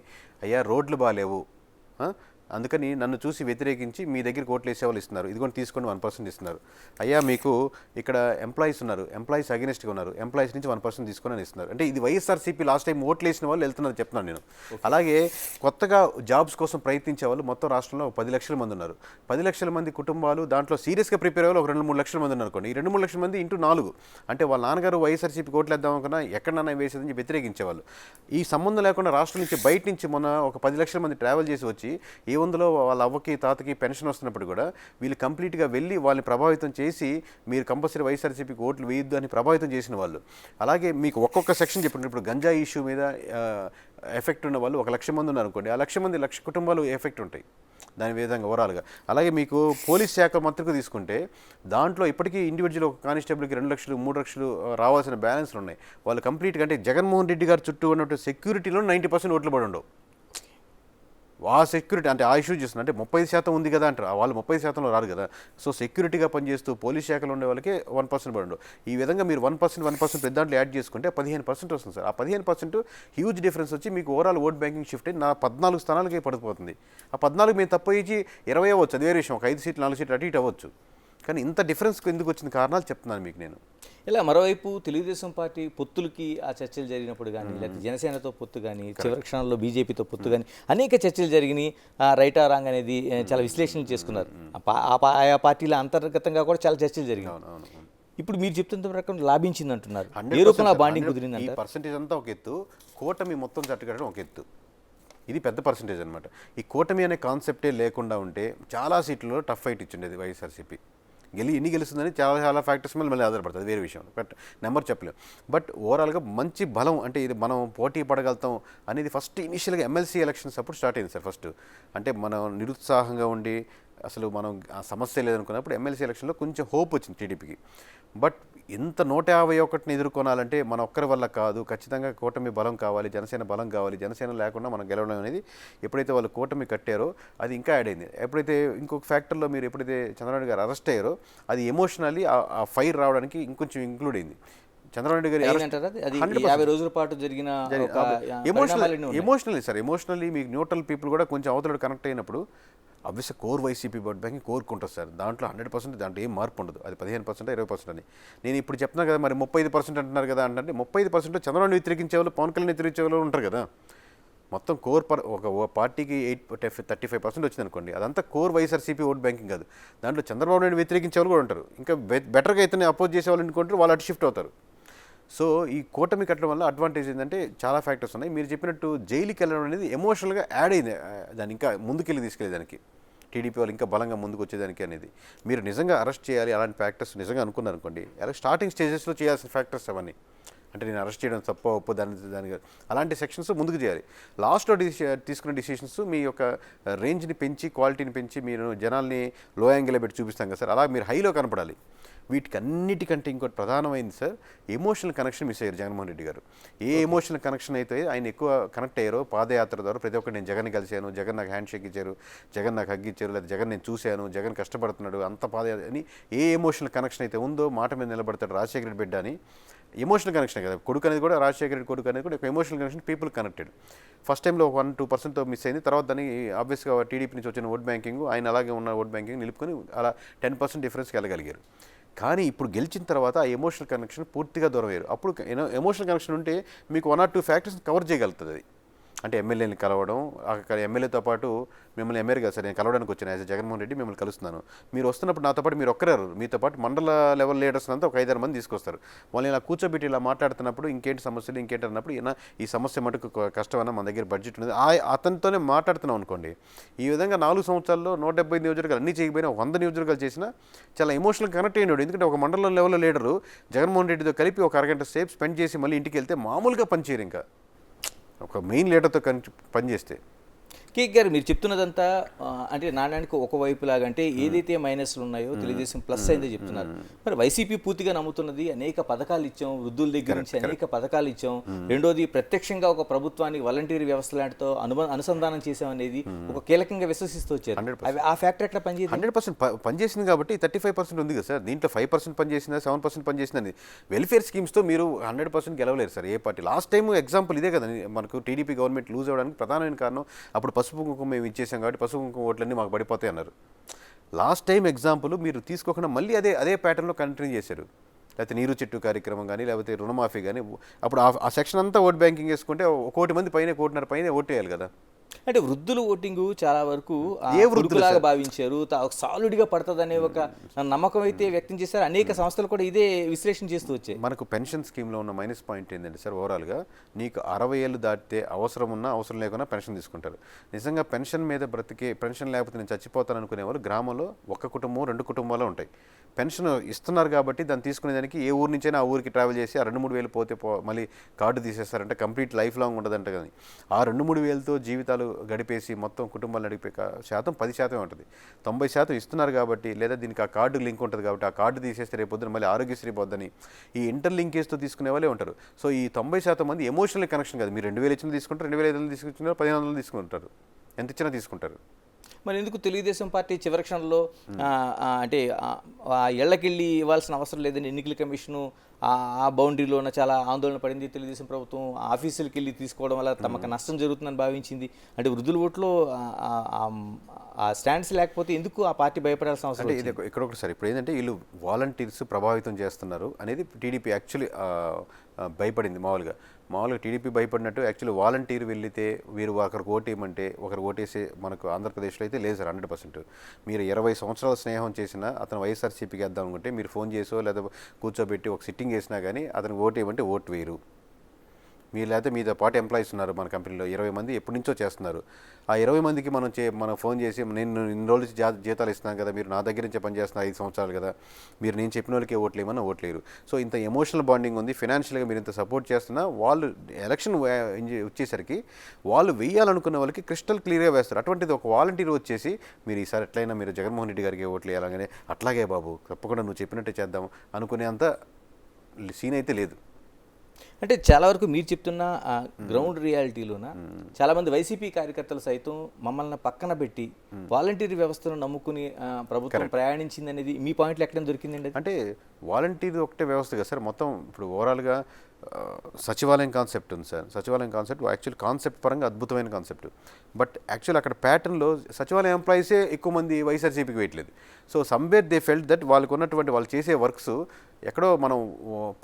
అయ్యా రోడ్లు బాగాలేవు, అందుకని నన్ను చూసి వ్యతిరేకించి మీ దగ్గరికి ఓట్లు వేసేవాళ్ళు ఇస్తున్నారు, ఇదిగోండి తీసుకొని 1% ఇస్తున్నారు. అయ్యా మీకు ఇక్కడ ఎంప్లాయీస్ ఉన్నారు, ఎంప్లాయీస్ అగెనిస్ట్గా ఉన్నారు, ఎంప్లాయీస్ నుంచి 1% తీసుకొని అని ఇస్తున్నారు. అంటే ఇది వైఎస్ఆర్సీపీ లాస్ట్ టైం ఓట్లు వేసిన వాళ్ళు వెళ్తున్నారు చెప్తున్నాను నేను. అలాగే కొత్తగా జాబ్స్ కోసం ప్రయత్నించే వాళ్ళు మొత్తం రాష్ట్రంలో 10 లక్షల మంది ఉన్నారు. 10 లక్షల మంది కుటుంబాలు, దాంట్లో సీరియస్గా ప్రిపేర్ అయ్యే ఒక 2-3 లక్షల మంది అనుకోండి. ఈ 2-3 లక్షల మంది ఇంటూ 4 అంటే వాళ్ళ నాన్నగారు వైఎస్ఆర్సీపీకి ఓట్లు వేద్దాం అనుకున్నా ఎక్కడన్నా వేసేదని వ్యతిరేకించేవాళ్ళు. ఈ సంబంధం లేకుండా రాష్ట్రం నుంచి బయట నుంచి మొన్న ఒక 10 లక్షల మంది ట్రావెల్ చేసి వచ్చి ఏముందో వాళ్ళ అవ్వకి తాతకి పెన్షన్ వస్తున్నప్పుడు కూడా వీళ్ళు కంప్లీట్గా వెళ్ళి వాళ్ళని ప్రభావితం చేసి మీరు కంపల్సరీ వైఎస్ఆర్సీపీకి ఓట్లు వేయొద్దు అని ప్రభావితం చేసిన వాళ్ళు. అలాగే మీకు ఒక్కొక్క సెక్షన్ చెప్పినప్పుడు ఇప్పుడు గంజాయి ఇష్యూ మీద ఎఫెక్ట్ ఉన్న వాళ్ళు 1,00,000 మంది ఉన్నారు అనుకోండి. ఆ 1,00,000 మంది 1,00,000 కుటుంబాలు ఎఫెక్ట్ ఉంటాయి దాని విధంగా ఓవరాల్గా. అలాగే మీకు పోలీస్ శాఖ మంత్రికి తీసుకుంటే దాంట్లో ఇప్పటికీ ఇండివిజువల్ ఒక కానిస్టేబుల్కి 2 లక్షలు 3 లక్షలు రావాల్సిన బ్యాలెన్స్లు ఉన్నాయి. వాళ్ళు కంప్లీట్గా అంటే జగన్మోహన్ రెడ్డి గారు చుట్టూ ఉన్నటువంటి సెక్యూరిటీలో 90% ఓట్లు పడి ఉండవు. ఆ సెక్యూరిటీ అంటే ఆ ఇష్యూ చేస్తున్నారు. అంటే 30% ఉంది కదా అంటారు, వాళ్ళు 30%లో రారు కదా. సో సెక్యూరిటీగా పనిచేస్తూ పోలీస్ శాఖలో ఉండే వాళ్ళకి 1% పడి ఉండవు. ఈ విధంగా మీరు 1% పెద్ద దాంట్లో యాడ్ చేసుకుంటే 15% వస్తుంది సార్. ఆ 15% హ్యూజ్ డిఫరెన్స్ వచ్చి మీకు ఓవరాల్ ఓట్ బ్యాంకింగ్ షిఫ్ట్ అయ్యి 14 స్థానాలకే పడిపోతుంది. ఆ 14 మేము తప్పు ఇచ్చి 20 అవ్వచ్చు, అది వేరే విషయం. ఒక 5 సీట్లు 4 సీట్లు అటు ఇటు అవ్వచ్చు. కానీ ఇంత డిఫరెన్స్ ఎందుకు వచ్చిన కారణాలు చెప్తున్నాను మీకు నేను. ఇలా మరోవైపు తెలుగుదేశం పార్టీ పొత్తులకి ఆ చర్చలు జరిగినప్పుడు కానీ, లేకపోతే జనసేనతో పొత్తు కానీ, చివరి క్షణంలో బీజేపీతో పొత్తు కానీ అనేక చర్చలు జరిగినాయి. రైట్ ఆ రాంగ్ అనేది చాలా విశ్లేషణలు చేసుకున్నారు. ఆయా పార్టీల అంతర్గతంగా కూడా చాలా చర్చలు జరిగినాయి. ఇప్పుడు మీరు చెప్తున్న ప్రకారం లాభించింది అంటున్నారు. ఏ రూపంలో బాండింగ్ కుదిరింది? ఈ పర్సెంటేజ్ అంతా ఒక ఎత్తు, కూటమి మొత్తం జట్టుకట్టడం ఒక ఎత్తు. ఇది పెద్ద పర్సెంటేజ్ అనమాట. ఈ కూటమి అనే కాన్సెప్టే లేకుండా ఉంటే చాలా సీట్లలో టఫ్ ఫైట్ ఇచ్చిండేది వైఎస్ఆర్సీపీ. ఎన్ని గెలుస్తుందని చాలా ఫ్యాక్టర్స్ మీద మళ్ళీ ఆధారపడుతుంది, వేరే విషయం. బట్ నెంబర్ చెప్పలేము. బట్ ఓవరాల్గా మంచి బలం అంటే ఇది మనం పోటీ పడగలుగుతాం అనేది ఫస్ట్ ఇనిషియల్గా ఎమ్మెల్సీ ఎలక్షన్స్ అప్పుడు స్టార్ట్ అయింది సార్. ఫస్ట్ అంటే మనం నిరుత్సాహంగా ఉండి అసలు మనం ఆ సమస్య లేదనుకున్నప్పుడు ఎమ్మెల్సీ ఎలక్షన్లో కొంచెం హోప్ వచ్చింది టీడీపీకి. బట్ ఇంత 151ని ఎదుర్కొనాలంటే మన ఒక్కరి వల్ల కాదు, ఖచ్చితంగా కూటమి బలం కావాలి, జనసేన బలం కావాలి. జనసేన లేకుండా మనం గెలవడం అనేది ఎప్పుడైతే వాళ్ళు కూటమి కట్టారో అది ఇంకా యాడ్ అయింది. ఎప్పుడైతే ఇంకొక ఫ్యాక్టర్లో మీరు ఎప్పుడైతే చంద్రబాబు గారు అరెస్ట్ అయ్యారో అది ఎమోషనల్లీ ఆ ఫైర్ రావడానికి ఇంకొంచెం ఇంక్లూడ్ అయింది. చంద్రబాబు నాయుడు గారి అయిందంటారా అది 50 రోజుల పాటు జరిగిన ఒక పరిణామాలు ఎన్నో ఉన్నాయి. ఎమోషనల్లీ సార్, ఎమోషనల్లీ మీకు న్యూట్రల్ పీపుల్ కూడా కొంచెం అవతల కనెక్ట్ అయినప్పుడు అబ్వియస్గా కోర్ వైసీపీ ఓట్ బ్యాంకింగ్ కోరుకుంటుంది సార్. దాంట్లో 100% దాంట్లో ఏం మార్పు ఉండదు. అది 15% 20% అని నేను ఇప్పుడు చెప్తున్నాను కదా. మరి 35% అంటున్నారు కదా అంటే 35% చంద్రబాబు వ్యతిరేకించే వాళ్ళు, పవన్ కళ్యాణ్ వ్యతిరేకించే వాళ్ళు ఉంటారు కదా. మొత్తం కోర్ ఒక పార్టీకి 35% వచ్చింది అనుకోండి, అదంతా కోర్ వైఎస్ఆర్సీపీ ఓట్ బ్యాంకింగ్ కాదు. దాంట్లో చంద్రబాబు నాయుడు వ్యతిరేకించే వాళ్ళు కూడా ఉంటారు. ఇంకా బెటర్గా అయితే అపోజ్ చేసే వాళ్ళు అనుకుంటారు, వాళ్ళు అటు షిఫ్ట్ అవుతారు. సో ఈ కూటమి కట్టడం వల్ల అడ్వాంటేజ్ ఏంటంటే చాలా ఫ్యాక్టర్స్ ఉన్నాయి. మీరు చెప్పినట్టు జైలుకి వెళ్ళడం అనేది ఎమోషనల్గా యాడ్ అయింది దాన్ని ఇంకా ముందుకెళ్ళి తీసుకెళ్ళేదానికి, టీడీపీ వాళ్ళు ఇంకా బలంగా ముందుకు వచ్చేదానికి అనేది. మీరు నిజంగా అరెస్ట్ చేయాలి అలాంటి ఫ్యాక్టర్స్ నిజంగా అనుకున్నారు అనుకోండి, అలా స్టార్టింగ్ స్టేజెస్లో చేయాల్సిన ఫ్యాక్టర్స్ అవన్నీ. అంటే నేను అరెస్ట్ చేయడం తప్ప ఒప్పు దానికి అలాంటి సెక్షన్స్ ముందుకు చేయాలి. లాస్ట్లో తీసుకునే డిసిషన్స్ మీ యొక్క రేంజ్ని పెంచి, క్వాలిటీని పెంచి, మీరు జనాల్ని లో యాంగిల్లో పెట్టి చూపిస్తాం కదా సార్, అలా మీరు హైలో కనపడాలి. వీటికి అన్నిటికంటే ఇంకోటి ప్రధానమైంది సార్, ఎమోషనల్ కనెక్షన్ మిస్ అయ్యారు జగన్మోహన్ రెడ్డి గారు. ఏ ఎమోషనల్ కనెక్షన్ అయితే ఆయన ఎక్కువ కనెక్ట్ అయ్యారో పాదయాత్ర ద్వారా, ప్రతి ఒక్కరు నేను జగన్ కలిశాను, జగన్ నాకు హ్యాండ్ షేక్ ఇచ్చారు, జగన్ నాకు హగ్ ఇచ్చారు, లేదా జగన్ నేను చూశాను, జగన్ కష్టపడుతున్నాడు, అంత పాదయాత్ర అని ఏ ఎమోషనల్ కనెక్షన్ అయితే ఉందో, మాట మీద నిలబడతాడు రాజశేఖర రెడ్డి బిడ్డ అని ఎమోషనల్ కనెక్షన్ కదా. కొడుకు అనేది కూడా, రాజశేఖర రెడ్డి కొడుకు అనేది కూడా ఒక emotional connection, people connected. First టైంలో 1-2% మిస్ అయింది. తర్వాత దాన్ని ఆబ్వియస్గా టీడీపీ నుంచి వచ్చిన ఓట్ బ్యాంకింగ్, ఆయన అలాగే ఉన్న ఓట్ బ్యాంకింగ్ నిలుపుకొని అలా 10% డిఫరెన్స్కి వెళ్ళగలిగారు. కానీ ఇప్పుడు గెలిచిన తర్వాత ఆ ఎమోషనల్ కనెక్షన్ పూర్తిగా దూరం అయ్యారు. అప్పుడు ఎమోషనల్ కనెక్షన్ ఉంటే మీకు 1 or 2 ఫ్యాక్టర్స్ కవర్ చేయగలుగుతుంది అది. అంటే ఎమ్మెల్యేని కలవడం, అక్కడ ఎమ్మెల్యేతో పాటు మిమ్మల్ని ఎమ్మెల్యే కదా సార్ నేను కలవడానికి వచ్చాను, యాజ్ జగన్మోహన్ రెడ్డి మిమ్మల్ని కలుస్తున్నాను, మీరు వస్తున్నప్పుడు నాతో పాటు మీరు ఒక్కరారు, మీతో పాటు మండల లెవెల్ లీడర్స్ అంతా ఒక 5-6 మంది తీసుకొస్తారు. వాళ్ళని ఇలా కూర్చోబెట్టి ఇలా మాట్లాడుతున్నప్పుడు ఇంకేంటి సమస్యలు, ఇంకేంటి అన్నప్పుడు ఈ సమస్య మటుకు కష్టమన్నా మన దగ్గర బడ్జెట్ ఉంది అతనితోనే మాట్లాడుతున్నాం అనుకోండి. ఈ విధంగా 4 సంవత్సరాల్లో 170 నియోజకవర్గాలు అన్నీ చేయకపోయినా 100 నియోజకవర్గాలు చేసినా చాలా ఎమోషనల్ కనెక్ట్ అయినాడు. ఎందుకంటే ఒక మండలం లెవెల్లో లీడరు జగన్మోహన్ రెడ్డితో కలిపి ఒక అరగంట సేపు స్పెండ్ చేసి మళ్ళీ ఇంటికి వెళ్తే మామూలుగా పనిచేయరు. ఇంకా ఒక మెయిన్ లీడర్తో పనిచేస్తే కేక్ గారు మీరు చెప్తున్నదంతా అంటే నాణ్యానికి ఒకవైపు లాగా, అంటే ఏదైతే మైనస్లు ఉన్నాయో తెలుగుదేశం ప్లస్ అయిందో చెప్తున్నారు. మరి వైసీపీ పూర్తిగా నమ్ముతున్నది అనేక పథకాలు ఇచ్చాం, వృద్ధుల దగ్గర నుంచి అనేక పథకాలు ఇచ్చాం, రెండోది ప్రత్యక్షంగా ఒక ప్రభుత్వానికి వాలంటీర్ వ్యవస్థ లాంటితో అనుసంధానం చేసామనేది ఒక కీలకంగా విశ్వసిస్తూ వచ్చారు. ఆ ఫ్యాక్టర్ ఎట్లా పనిచేసింది? 100% పనిచేసింది కాబట్టి 35% ఉంది కదా సార్. దీంట్లో 5% పనిచేసిందా, 7% పనిచేసిందని వెల్ఫేర్ స్కీమ్స్తో మీరు 100% గెలవలేరు సార్ ఏ పార్టీ. లాస్ట్ టైం ఎగ్జాంపుల్ ఇదే కదా, మనకు టీడీపీ గవర్నమెంట్ లూజ్ అవ్వడానికి ప్రధానమైన కారణం అప్పుడు పసుపు కుంకుమ మేము ఇచ్చేసాం కాబట్టి పసుపు కుంకుమ ఓట్లన్నీ మాకు పడిపోతాయి అన్నారు. లాస్ట్ టైం ఎగ్జాంపుల్ మీరు తీసుకోకుండా మళ్ళీ అదే ప్యాటర్న్లో కంటిన్యూ చేశారు. లేకపోతే నీరు చెట్టు కార్యక్రమం కానీ, లేకపోతే రుణమాఫీ కానీ, అప్పుడు ఆ సెక్షన్ అంతా ఓట్ బ్యాంకింగ్ వేసుకుంటే 1 కోటి మంది పైన 1.5 కోటి ఓటేయాలి కదా. అంటే వృద్ధుల ఓటింగ్ చాలా వరకు వృద్ధులాగా భావించారు, సాలిడ్గా పడుతుందనే ఒక నమ్మకం అయితే వ్యక్తం చేశారు. అనేక సంస్థలు కూడా ఇదే విశ్లేషణ చేస్తూ వచ్చాయి. మనకు పెన్షన్ స్కీమ్లో ఉన్న మైనస్ పాయింట్ ఏంటంటే సార్, ఓవరాల్గా నీకు 60 ఏళ్ళు దాటితే అవసరం ఉన్నా అవసరం లేకున్నా పెన్షన్ తీసుకుంటారు. నిజంగా పెన్షన్ మీద బ్రతికే, పెన్షన్ లేకపోతే నేను చచ్చిపోతాను అనుకునే వాళ్ళు గ్రామంలో 1 కుటుంబం 2 కుటుంబాలు ఉంటాయి. పెన్షన్ ఇస్తున్నారు కాబట్టి దాన్ని తీసుకునేదానికి ఏ ఊరు నుంచైనా ఆ ఊరికి ట్రావెల్ చేసి ఆ 2-3 వేలు పోతే మళ్ళీ కార్డు తీసేస్తారంటే కంప్లీట్ లైఫ్ లాంగ్ ఉండదంట. కానీ ఆ 2-3 వేలతో జీవితాలు గడిపేసి మొత్తం కుటుంబాలు నడిపే శాతం 10% ఉంటుంది. 90% ఇస్తున్నారు కాబట్టి, లేదా దీనికి ఆ కార్డు లింక్ ఉంటుంది కాబట్టి ఆ కార్డు తీసేస్తే రేపు పొద్దున మళ్ళీ ఆరోగ్యశ్రీ పోద్దని ఈ ఇంటర్ లింకేజ్తో తీసుకునే వాళ్ళే ఉంటారు. సో ఈ 90% మంది ఎమోషనల్ కనెక్షన్ కాదు. మీరు 2000 ఇచ్చినా తీసుకుంటారు, 2500 తీసుకుంటారు, 1500 తీసుకుంటారు, ఎంత ఇచ్చినా తీసుకుంటారు. మరి ఎందుకు తెలుగుదేశం పార్టీ చివరి క్షణంలో అంటే ఇళ్లకెళ్ళి ఇవ్వాల్సిన అవసరం లేదని ఎన్నికల కమిషను ఆ బౌండరీలో ఉన్న చాలా ఆందోళన పడింది. తెలుగుదేశం ప్రభుత్వం ఆఫీసులకు వెళ్ళి తీసుకోవడం వల్ల తమకు నష్టం జరుగుతుందని భావించింది. అంటే వృద్ధుల ఓట్లో ఆ స్టాండ్స్ లేకపోతే ఎందుకు ఆ పార్టీ భయపడాల్సిన అవసరం? అంటే ఇది ఎక్కడొకటి సార్, ఇప్పుడు ఏంటంటే వీళ్ళు వాలంటీర్స్ ప్రభావితం చేస్తున్నారు అనేది టీడీపీ యాక్చువల్లీ భయపడింది. మామూలుగా టీడీపీ భయపడినట్టు యాక్చువల్లీ వాలంటీర్ వెళ్తే వీరు ఒకరికి ఓటేయమంటే ఒకరు ఓటేసే మనకు ఆంధ్రప్రదేశ్లో అయితే లేదు సార్. 100% మీరు 20 సంవత్సరాల స్నేహం చేసినా అతను వైఎస్ఆర్సీపీకి వేద్దాం అనుకుంటే మీరు ఫోన్ చేసో లేదా కూర్చోబెట్టి ఒక సిట్టింగ్ వేసినా కానీ అతనికి ఓటేయమంటే ఓటు వేయరు. మీరు లేకపోతే మీతో పాటు ఎంప్లాయీస్ ఉన్నారు మన కంపెనీలో 20 మంది ఎప్పటి నుంచో చేస్తున్నారు. ఆ 20 మందికి మనం ఫోన్ చేసి నేను ఇన్ని రోజులు జీతాలు ఇస్తున్నాను కదా, మీరు నా దగ్గర నుంచే పనిచేస్తున్నారు 5 సంవత్సరాలు కదా, మీరు నేను చెప్పిన వాళ్ళకే ఓట్లేమన్నా ఓట్లేరు. సో ఇంత ఎమోషనల్ బాండింగ్ ఉంది, ఫైనాన్షియల్గా మీరు ఇంత సపోర్ట్ చేస్తున్నా వాళ్ళు ఎలక్షన్ వచ్చేసరికి వాళ్ళు వేయాలనుకున్న వాళ్ళకి క్రిస్టల్ క్లియర్గా వేస్తారు. అటువంటిది ఒక వాలంటీర్ వచ్చేసి మీరు ఈసారి ఎట్లయినా మీరు జగన్మోహన్ రెడ్డి గారికి ఓట్లు వేయాలనే, అట్లాగే బాబు తప్పకుండా నువ్వు చెప్పినట్టే చేద్దాం అనుకునే అంత సీన్ అయితే లేదు. అంటే చాలా వరకు మీరు చెప్తున్న గ్రౌండ్ రియాలిటీలోన చాలా మంది వైసీపీ కార్యకర్తలు సైతం మమ్మల్ని పక్కన పెట్టి వాలంటీర్ వ్యవస్థను నమ్ముకుని ప్రభుత్వం ప్రయాణించింది అనేది మీ పాయింట్లు ఎక్కడ దొరికిందండి అది? అంటే వాలంటీర్ ఒకటే వ్యవస్థ కదా సార్, మొత్తం ఇప్పుడు ఓవరాల్గా సచివాలయం కాన్సెప్ట్ ఉంది సార్. సచివాలయం కాన్సెప్ట్ యాక్చువల్ కాన్సెప్ట్ పరంగా అద్భుతమైన కాన్సెప్ట్. బట్ యాక్చువల్ అక్కడ ప్యాటర్న్లో సచివాలయం ఎంప్లాయీసే ఎక్కువ మంది వైఎస్ఆర్సీపీకి వేయట్లేదు. So somewhere they felt that వాళ్ళకు ఉన్నటువంటి వాళ్ళు చేసే వర్క్స్ ఎక్కడో మనం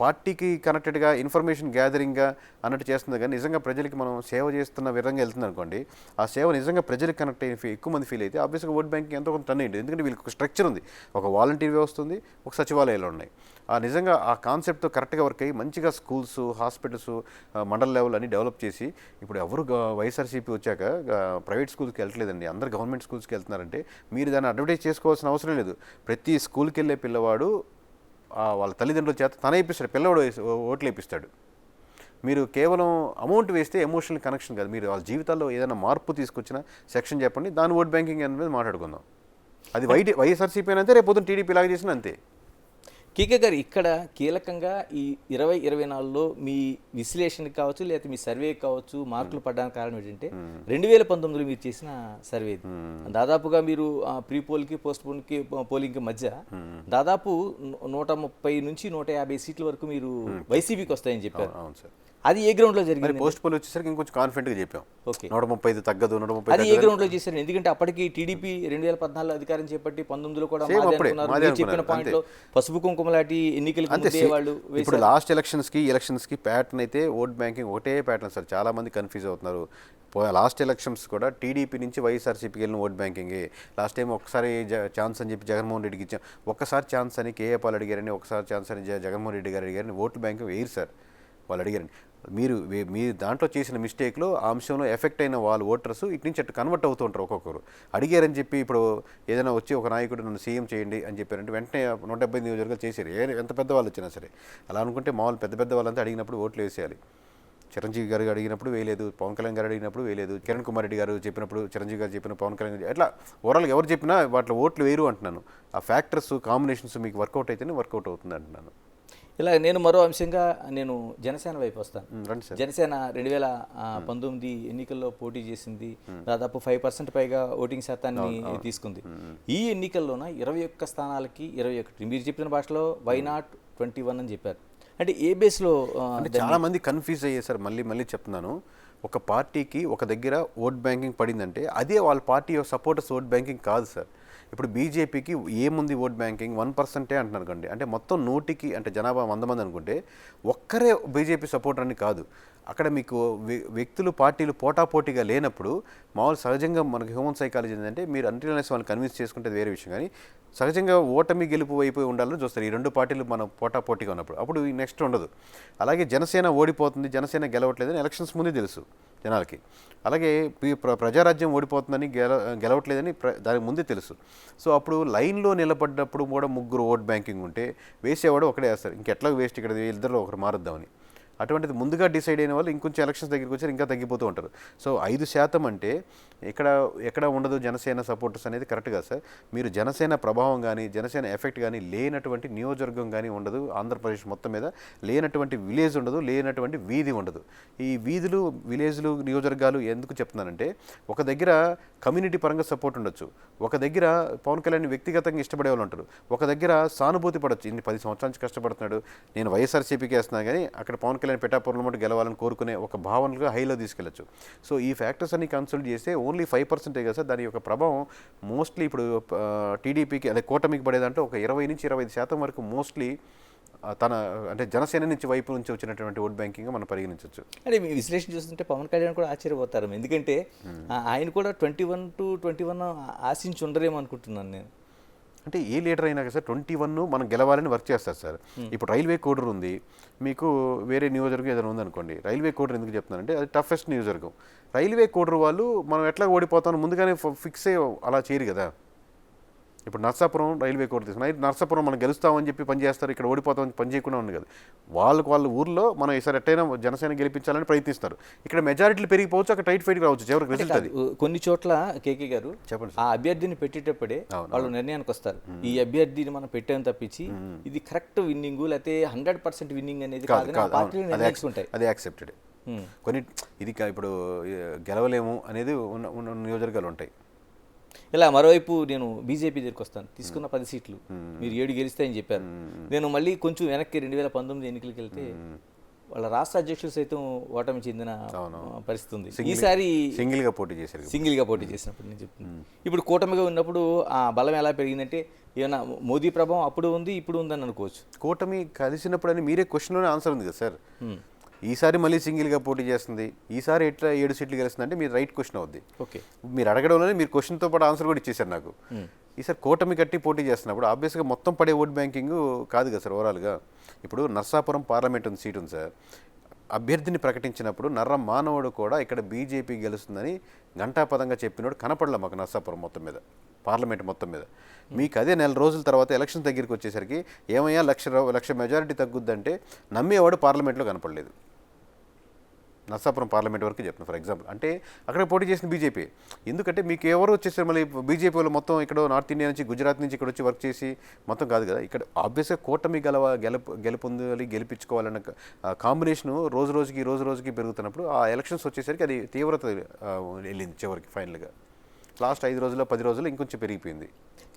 పార్టీకి కనెక్టెడ్గా ఇన్ఫర్మేషన్ గ్యాదరింగ్గా అన్నట్టు చేస్తుంది, కానీ నిజంగా ప్రజలకి మనం సేవ చేస్తున్న విధంగా వెళ్తుంది అనుకోండి, ఆ సేవ నిజంగా ప్రజలకు కనెక్ట్ అయిన ఎక్కువ మంది ఫీల్ అయితే ఆబ్వియస్గా ఓట్ బ్యాంకింగ్ ఎంతో కొంత టర్న్ అయ్యింది. ఎందుకంటే వీళ్ళకి ఒక స్ట్రక్చర్ ఉంది, ఒక వాలంటీర్ వ్యవస్థ ఉంది, ఒక సచివాలయాలు ఉన్నాయి. నిజంగా ఆ కాన్సెప్ట్తో కరెక్ట్గా వర్క్ అయ్యి మంచిగా స్కూల్స్, హాస్పిటల్స్, మండల లెవెల్ అన్ని డెవలప్ చేసి ఇప్పుడు ఎవరు వైఎస్ఆర్సీపీ వచ్చాక ప్రైవేట్ స్కూల్కి వెళ్ళట్లేదండి, అందరు గవర్నమెంట్ స్కూల్స్కి వెళ్తున్నారంటే మీరు దాన్ని అడ్వర్టైజ్ చేసుకోవాల్సిన అవసరం లేదు. ప్రతి స్కూల్కి వెళ్ళే పిల్లవాడు వాళ్ళ తల్లిదండ్రుల చేత తనే ఇప్పిస్తాడు, పిల్లవాడు ఓట్లు వేపిస్తాడు. మీరు కేవలం అమౌంట్ వేస్తే ఎమోషనల్ కనెక్షన్ కాదు, మీరు వాళ్ళ జీవితాల్లో ఏదైనా మార్పు తీసుకొచ్చిన సెక్షన్ చెప్పండి, దాని ఓట్ బ్యాంకింగ్ అనేది మాట్లాడుకుందాం. అది వైఎస్ఆర్సీపీ అంతే, రేపు పొద్దున్న టీడీపీ లాగా చేసిన అంతే. కేకే గారు, ఇక్కడ కీలకంగా ఈ 2024లో మీ విశ్లేషణకి కావచ్చు లేకపోతే మీ సర్వేకి కావచ్చు మార్కులు పడడానికి కారణం ఏంటంటే 2019లో మీరు చేసిన సర్వే. దాదాపుగా మీరు ప్రీ పోల్కి పోస్ట్ పోల్కి పోలింగ్కి మధ్య దాదాపు 130 నుంచి 150 సీట్ల వరకు మీరు వైసీపీకి వస్తాయని చెప్పారు. అవును సార్. అది ఏ గ్రౌండ్లో జరిగింది? పోస్ట్ పోల్ వచ్చేసరికి ఇంకొంచెం కాన్ఫిడెంట్గా చెప్పాం. ఓకే, 135 తగ్గదు, 130 అది ఏ గ్రౌండ్లో చేశారు? ఎందుకంటే అప్పటికి టీడీపీ 2014 అధికారం చేపట్టి 19లో కూడా మీరు చెప్పిన పాయింట్లో పసుపు కుంకుమలాంటి ఎన్నికలకు ముందే వాళ్ళు ఇప్పుడు లాస్ట్ ఎలక్షన్స్కి ప్యాటర్న్ అయితే ఓట్ బ్యాంకింగ్ ఒకటే ప్యాటర్న్ సార్. చాలా మంది కన్ఫ్యూజ్ అవుతున్నారు. లాస్ట్ ఎలక్షన్స్ కూడా టీడీపీ నుంచి వైఎస్ఆర్సీపీకి వెళ్ళిన ఓట్ బ్యాంకింగే. లాస్ట్ టైం ఒకసారి ఛాన్స్ అని చెప్పి జగన్మోహన్ రెడ్డికి ఇచ్చాం, ఒక్కసారి ఛాన్స్ అని కేఏ పాల్ అడిగారని, ఒకసారి ఛాన్స్ అని జగన్మోహన్ రెడ్డి గారు అడిగారని ఓట్ బ్యాంకింగ్ వేయరు సార్. వాళ్ళు అడిగారని మీరు దాంట్లో చేసిన మిస్టేక్లో ఆ అంశంలో ఎఫెక్ట్ అయిన వాళ్ళు ఓటర్స్ ఇటు నుంచి అటు కన్వర్ట్ అవుతూ ఉంటారు. ఒక్కొక్కరు అడిగారని చెప్పి ఇప్పుడు ఏదైనా వచ్చి ఒక నాయకుడు నన్ను సీఎం చేయండి అని చెప్పారంటే వెంటనే 170 నియోజకవర్గాలు చేశారు, ఎంత పెద్ద వాళ్ళు వచ్చినా సరే. అలా అనుకుంటే మామూలు పెద్ద వాళ్ళంతా అడిగినప్పుడు ఓట్లు వేసేయాలి. చిరంజీవి గారు అడిగినప్పుడు వేయలేదు, పవన్ కళ్యాణ్ గారు అడిగినప్పుడు వేయలేదు, కిరణ్ కుమార్ రెడ్డి గారు చెప్పినప్పుడు చిరంజీవి గారు చెప్పిన పవన్ కళ్యాణ్ గారు, అట్లా ఓవరాల్గా ఎవరు చెప్పినా వాటిలో ఓట్లు వేరు అంటున్నాను. ఆ ఫ్యాక్టర్స్ కాంబినేషన్స్ మీకు వర్కౌట్ అయితేనే వర్కౌట్ అవుతుంది అంటున్నాను. ఇలా నేను మరో అంశంగా నేను జనసేన వైపు వస్తాను. జనసేన 2019 ఎన్నికల్లో పోటీ చేసింది, దాదాపు 5% పైగా ఓటింగ్ శాతాన్ని తీసుకుంది. ఈ ఎన్నికల్లోన 21 స్థానాలకి 21, మీరు చెప్పిన భాషలో వై నాట్ 21 అని చెప్పారు. అంటే ఏ బేస్లో? అంటే చాలా మంది కన్ఫ్యూజ్ అయ్యారు సార్. మళ్ళీ చెప్తున్నాను, ఒక పార్టీకి ఒక దగ్గర ఓట్ బ్యాంకింగ్ పడిందంటే అదే వాళ్ళ పార్టీ సపోర్టర్స్ ఓట్ బ్యాంకింగ్ కాదు సార్. ఇప్పుడు బీజేపీకి ఏముంది ఓట్ బ్యాంకింగ్ 1% అంటున్నారు కండి. అంటే మొత్తం 100కి అంటే జనాభా 100 మంది అనుకుంటే ఒక్కరే బీజేపీ సపోర్టర్ అని కాదు. అక్కడ మీకు వ్యక్తులు పార్టీలు పోటాపోటీగా లేనప్పుడు మామూలు సహజంగా మనకి హ్యూమన్ సైకాలజీ ఏంటంటే మీరు అంటిల్నెస్ వాళ్ళని కన్విన్స్ చేసుకుంటే వేరే విషయం, కానీ సహజంగా ఓటమి గెలుపు అయిపోయి ఉండాలని చూస్తారు ఈ రెండు పార్టీలు మనం పోటాపోటీగా ఉన్నప్పుడు. అప్పుడు నెక్స్ట్ ఉండదు. అలాగే జనసేన ఓడిపోతుంది, జనసేన గెలవట్లేదని ఎలక్షన్స్ ముందే తెలుసు జనాలకి. అలాగే ప్రజారాజ్యం ఓడిపోతుందని గెలవట్లేదని దానికి ముందే తెలుసు. సో అప్పుడు లైన్లో నిలబడ్డప్పుడు కూడా ముగ్గురు ఓట్ బ్యాంకింగ్ ఉంటే వేసేవాడు ఒకడే వేస్తారు, ఇంకెట్లా వేస్ట్ ఇక్కడ ఇద్దరిలో ఒకరు మారుద్దామని. అటువంటిది ముందుగా డిసైడ్ అయిన వాళ్ళు ఇంకొంచెం ఎలక్షన్స్ దగ్గరికి వచ్చారు ఇంకా తగ్గిపోతూ ఉంటారు. సో 5% అంటే ఎక్కడ ఉండదు జనసేన సపోర్టర్స్ అనేది కరెక్ట్ కాదు సార్. మీరు జనసేన ప్రభావం కానీ జనసేన ఎఫెక్ట్ కానీ లేనటువంటి నియోజకవర్గం కానీ ఉండదు, ఆంధ్రప్రదేశ్ మొత్తం మీద లేనటువంటి విలేజ్ ఉండదు, లేనటువంటి వీధి ఉండదు. ఈ వీధులు, విలేజ్లు, నియోజకవర్గాలు ఎందుకు చెప్తున్నానంటే ఒక దగ్గర కమ్యూనిటీ పరంగా సపోర్ట్ ఉండొచ్చు, ఒక దగ్గర పవన్ కళ్యాణ్ వ్యక్తిగతంగా ఇష్టపడే వాళ్ళు ఉంటారు, ఒక దగ్గర సానుభూతి పడవచ్చు. ఇన్ని 10 సంవత్సరాల నుంచి కష్టపడుతున్నాడు, నేను వైఎస్ఆర్సీపీకి వేస్తున్నాను కానీ అక్కడ పవన్ కళ్యాణ్ పిఠాపురంలో మటు గెలవాలని కోరుకునే ఒక భావనగా హైలో తీసుకెళ్లొచ్చు. సో ఈ ఫ్యాక్టర్స్ అన్ని కన్సల్ట్ చేస్తే ఓన్లీ 5% కదా సార్ దాని యొక్క ప్రభావం. మోస్ట్లీ ఇప్పుడు టీడీపీకి అదే కూటమికి పడేదంటే ఒక 20 నుంచి 25% వరకు మోస్ట్లీ అంటే జనసేన నుంచి వైపు నుంచి వచ్చినటువంటి ఓట్ బ్యాంకింగ్ మనం పరిగణించవచ్చు. అంటే మీ విశ్లేషణ చూస్తుంటే పవన్ కళ్యాణ్ కూడా ఆశ్చర్యపోతారు, ఎందుకంటే ఆయన కూడా 21 to 21 ఆశించి ఉండరేమో అనుకుంటున్నాను నేను. అంటే ఏ లీడర్ అయినా కదా సార్ 21 మనం గెలవాలని వర్క్ చేస్తారు సార్. ఇప్పుడు రైల్వే కోడర్ ఉంది, మీకు వేరే నియోజకవర్గం ఏదైనా ఉందనుకోండి, రైల్వే కోడర్ ఎందుకు చెప్తున్నానంటే అది టఫెస్ట్ నియోజకవర్గం. రైల్వే కోడర్ వాళ్ళు మనం ఎట్లా ఓడిపోతామని ముందుగానే ఫిక్స్ అయ్యి అలా చేయరు కదా. ఇప్పుడు నర్సాపురం రైల్వే కోర్టు తీసుకున్నా నర్సాపురం మనం గెలుస్తామని చెప్పి పని చేస్తారు, ఇక్కడ ఓడిపోతామని పని చేయకుండా ఉంది కదా. వాళ్ళ ఊర్లో మనం ఈసారి ఎట్టయినా జనసేన గెలిపించాలని ప్రయత్నిస్తారు. ఇక్కడ మెజారిటీలు పెరిగిపోవచ్చు, అక్కడ టైట్ ఫైట్ రావచ్చు, చివరికి రిజల్ట్ అది. కొన్ని చోట్ల కేకే గారు చెప్పండి ఆ అభ్యర్థిని పెట్టేటప్పుడే వాళ్ళు నిర్ణయానికి వస్తారు, ఈ అభ్యర్థిని మనం పెట్టాం తప్పించి ఇది కరెక్ట్ విన్నింగ్ లేకపోతే 100% విన్నింగ్ అనేది నిర్ణయించుకుంటాయి. అది యాక్సెప్టెడ్. కొన్ని ఇది ఇప్పుడు గెలవలేము అనేది ఉన్న నియోజకవర్గాలు ఉంటాయి. ఇలా మరోవైపు నేను బీజేపీ దగ్గరికి వస్తాను, తీసుకున్న 10 సీట్లు మీరు 7 గెలుస్తాయని చెప్పారు. నేను మళ్ళీ కొంచెం వెనక్కి 2019 ఎన్నికలకు వెళ్తే వాళ్ళ రాష్ట్ర అధ్యక్షులు సైతం ఓటమి చెందిన పరిస్థితి ఉంది. ఈసారి సింగిల్గా పోటీ చేసినప్పుడు నేను చెప్తున్నాను. ఇప్పుడు కూటమిగా ఉన్నప్పుడు ఆ బలం ఎలా పెరిగిందంటే ఏమన్నా మోదీ ప్రభావం అప్పుడు ఉంది ఇప్పుడు ఉందని అనుకోవచ్చు. కూటమి కలిసినప్పుడు అని మీరే క్వశ్చన్లోనే ఆన్సర్ ఉంది కదా సార్. ఈసారి మళ్ళీ సింగిల్గా పోటీ చేస్తుంది, ఈసారి ఎట్లా 7 సీట్లు గెలుస్తుంది అంటే మీరు రైట్ క్వశ్చన్ అవుద్ది. ఓకే, మీరు అడగడంలోనే మీరు క్వశ్చన్తో పాటు ఆన్సర్ కూడా ఇచ్చేసారు నాకు. ఈసారి కూటమి కట్టి పోటీ చేస్తున్నప్పుడు ఆబ్వియస్గా మొత్తం పడే ఓట్ బ్యాంకింగ్ కాదు కదా సార్. ఓవరాల్గా ఇప్పుడు నర్సాపురం పార్లమెంట్ ఉంది, సీట్ ఉంది సార్. అభ్యర్థిని ప్రకటించినప్పుడు నర్ర మానవుడు కూడా ఇక్కడ బీజేపీ గెలుస్తుందని ఘంటాపదంగా చెప్పినోడు కనపడలే మాకు నర్సాపురం మొత్తం మీద, పార్లమెంట్ మొత్తం మీద. మీకు అదే నెల రోజుల తర్వాత ఎలక్షన్ దగ్గరికి వచ్చేసరికి ఏమయ్యా లక్ష మెజారిటీ తగ్గుద్దంటే నమ్మేవాడు పార్లమెంట్లో కనపడలేదు. నర్సాపురం పార్లమెంట్ వరకు చెప్తున్నాను ఫర్ ఎగ్జాంపుల్. అంటే అక్కడ పోటీ చేసిన బీజేపీ. ఎందుకంటే మీకు ఎవరు వచ్చేసారు మళ్ళీ బీజేపీ వాళ్ళు మొత్తం ఇక్కడ నార్త్ ఇండియా నుంచి గుజరాత్ నుంచి ఇక్కడ వచ్చి వర్క్ చేసి మొత్తం కాదు కదా. ఇక్కడ ఆబ్వియస్గా కూటమి గెలుపొందాలి గెలిపించుకోవాలన్న కాంబినేషను రోజు రోజుకి పెరుగుతున్నప్పుడు ఆ ఎలక్షన్స్ వచ్చేసరికి అది తీవ్రత వెళ్ళింది చివరికి. ఫైనల్గా లాస్ట్ 5 రోజుల్లో 10 రోజుల్లో ఇంకొంచెం పెరిగిపోయింది.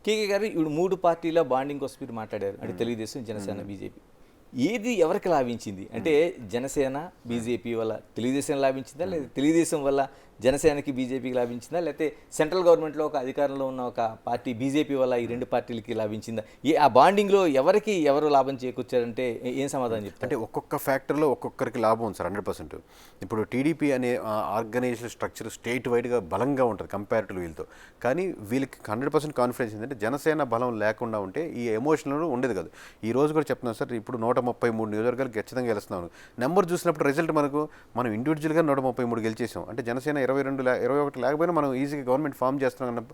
కేకే గారు ఇప్పుడు 3 పార్టీల బాండింగ్ కోసం మీరు మాట్లాడారు, అంటే తెలుగుదేశం, జనసేన, బీజేపీ. ఏది ఎవరికి లాభించింది అంటే జనసేన బీజేపీ వల్ల తెలుగుదేశం లాభించిందా, లేదా తెలుగుదేశం వల్ల జనసేనకి బీజేపీకి లాభించిందా, లేకపోతే సెంట్రల్ గవర్నమెంట్లో ఒక అధికారంలో ఉన్న ఒక పార్టీ బీజేపీ వల్ల ఈ 2 పార్టీలకి లాభించిందా? ఆ బాండింగ్లో ఎవరు లాభం చేకూర్చారంటే ఏం సమాధానం చెప్తారు? అంటే ఒక్కొక్క ఫ్యాక్టర్లో ఒక్కొక్కరికి లాభం ఉంది సార్ 100%. ఇప్పుడు టీడీపీ అనే ఆర్గనైజేషన్ స్ట్రక్చర్ స్టేట్ వైడ్గా బలంగా ఉంటుంది కంపేర్ టు వీళ్ళతో. కానీ వీళ్ళకి 100% కాన్ఫిడెన్స్ ఏంటంటే జనసేన బలం లేకుండా ఉంటే ఈ ఎమోషనల్ ఉండేది కాదు. ఈ రోజు కూడా చెప్తున్నాను సార్, ఇప్పుడు 133 నియోజకవర్గాలు ఖచ్చితంగా గెలుస్తున్నాను. నెంబర్ చూసినప్పుడు రిజల్ట్ మనం ఇండివిజువల్గా 133 గెలిచేసాం. అంటే జనసేన 21 లేకపోయినా మనం ఈజీగా గవర్నమెంట్ ఫామ్ చేస్తున్నాం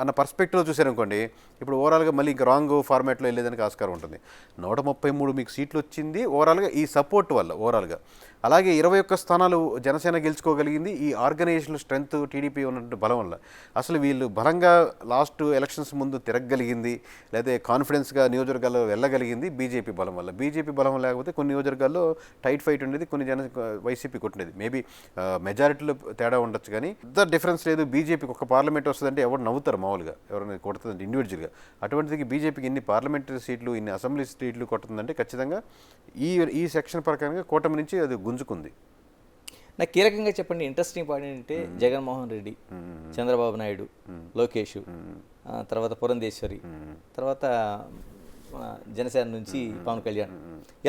అన్న పర్స్పెక్టివ్లో చూసారనుకోండి. ఇప్పుడు ఓవరాల్గా మళ్ళీ ఇంకా రాంగ్ ఫార్మాట్లో వెళ్ళేదానికి ఆస్కారం ఉంటుంది. 133 మీకు సీట్లు వచ్చింది ఓవరాల్గా ఈ సపోర్ట్ వల్ల ఓవరాల్గా. అలాగే 21 స్థానాలు జనసేన గెలుచుకోగలిగింది ఈ ఆర్గనైజేషన్ స్ట్రెంత్ టీడీపీ ఉన్నటువంటి బలం వల్ల. అసలు వీళ్ళు బలంగా లాస్ట్ ఎలక్షన్స్ ముందు తిరగగలిగింది లేదా కాన్ఫిడెన్స్గా నియోజకవర్గాల్లో వెళ్ళగలిగింది బీజేపీ బలం వల్ల. బీజేపీ బలం లేకపోతే కొన్ని నియోజకవర్గాల్లో టైట్ ఫైట్ ఉండేది, కొన్ని వైసీపీ కొట్టినది. మేబీ మెజారిటీలో తేడా ఉండొచ్చు కానీ పెద్ద డిఫరెన్స్ లేదు. బీజేపీకి ఒక పార్లమెంట్ వస్తుందంటే ఎవరు నవ్వుతారు మామూలుగా, ఎవరైనా కొడుతుందంటే ఇండివిజువల్గా. అటువంటిది బీజేపీకి ఇన్ని పార్లమెంటరీ సీట్లు ఇన్ని అసెంబ్లీ సీట్లు కొడుతుందంటే ఖచ్చితంగా ఈ సెక్షన్ ప్రకారంగా కూటమి నుంచి అది గుంజుకుంది. నాకు కీలకంగా చెప్పండి, ఇంట్రెస్టింగ్ పాయింట్ ఏంటంటే జగన్మోహన్ రెడ్డి, చంద్రబాబు నాయుడు, లోకేష్, తర్వాత పురంధేశ్వరి, తర్వాత జనసేన నుంచి పవన్ కళ్యాణ్,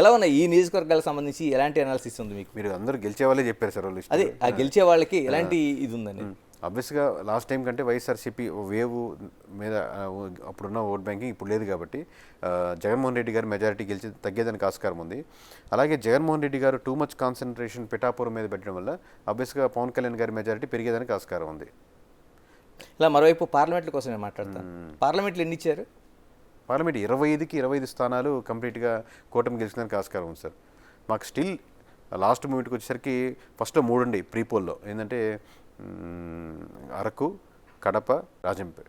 ఎలా ఉన్నాయి ఈ నియోజకవర్గాలకు సంబంధించి ఎలాంటి అనాలిసిస్ ఉంది మీకు? మీరు అందరూ గెలిచే వాళ్ళే చెప్పారు సార్. అదే ఆ గెలిచే వాళ్ళకి ఎలాంటి ఇది ఉందండి? ఆబ్వియస్గా లాస్ట్ టైం కంటే వైఎస్ఆర్సీపీ వేవ్ మీద అప్పుడున్న ఓట్ బ్యాంకింగ్ ఇప్పుడు లేదు కాబట్టి జగన్మోహన్ రెడ్డి గారు మెజారిటీ గెలిచి తగ్గేదానికి ఆస్కారం ఉంది. అలాగే జగన్మోహన్ రెడ్డి గారు టూ మచ్ కాన్సన్ట్రేషన్ పిఠాపురం మీద పెట్టడం వల్ల ఆబ్వియస్గా పవన్ కళ్యాణ్ గారి మెజారిటీ పెరిగేదానికి ఆస్కారం ఉంది. ఇలా మరోవైపు పార్లమెంట్ల కోసం నేను మాట్లాడతాను. పార్లమెంట్లు ఎన్ని ఇచ్చారు? పార్లమెంట్ 25కి 25 స్థానాలు కంప్లీట్గా కూటమి గెలిచడానికి ఆస్కారం ఉంది సార్. మాకు స్టిల్ లాస్ట్ మూమెంట్కి వచ్చేసరికి ఫస్ట్లో 3 ఉండి ప్రీపోల్లో ఏంటంటే అరకు, కడప, రాజంపేట.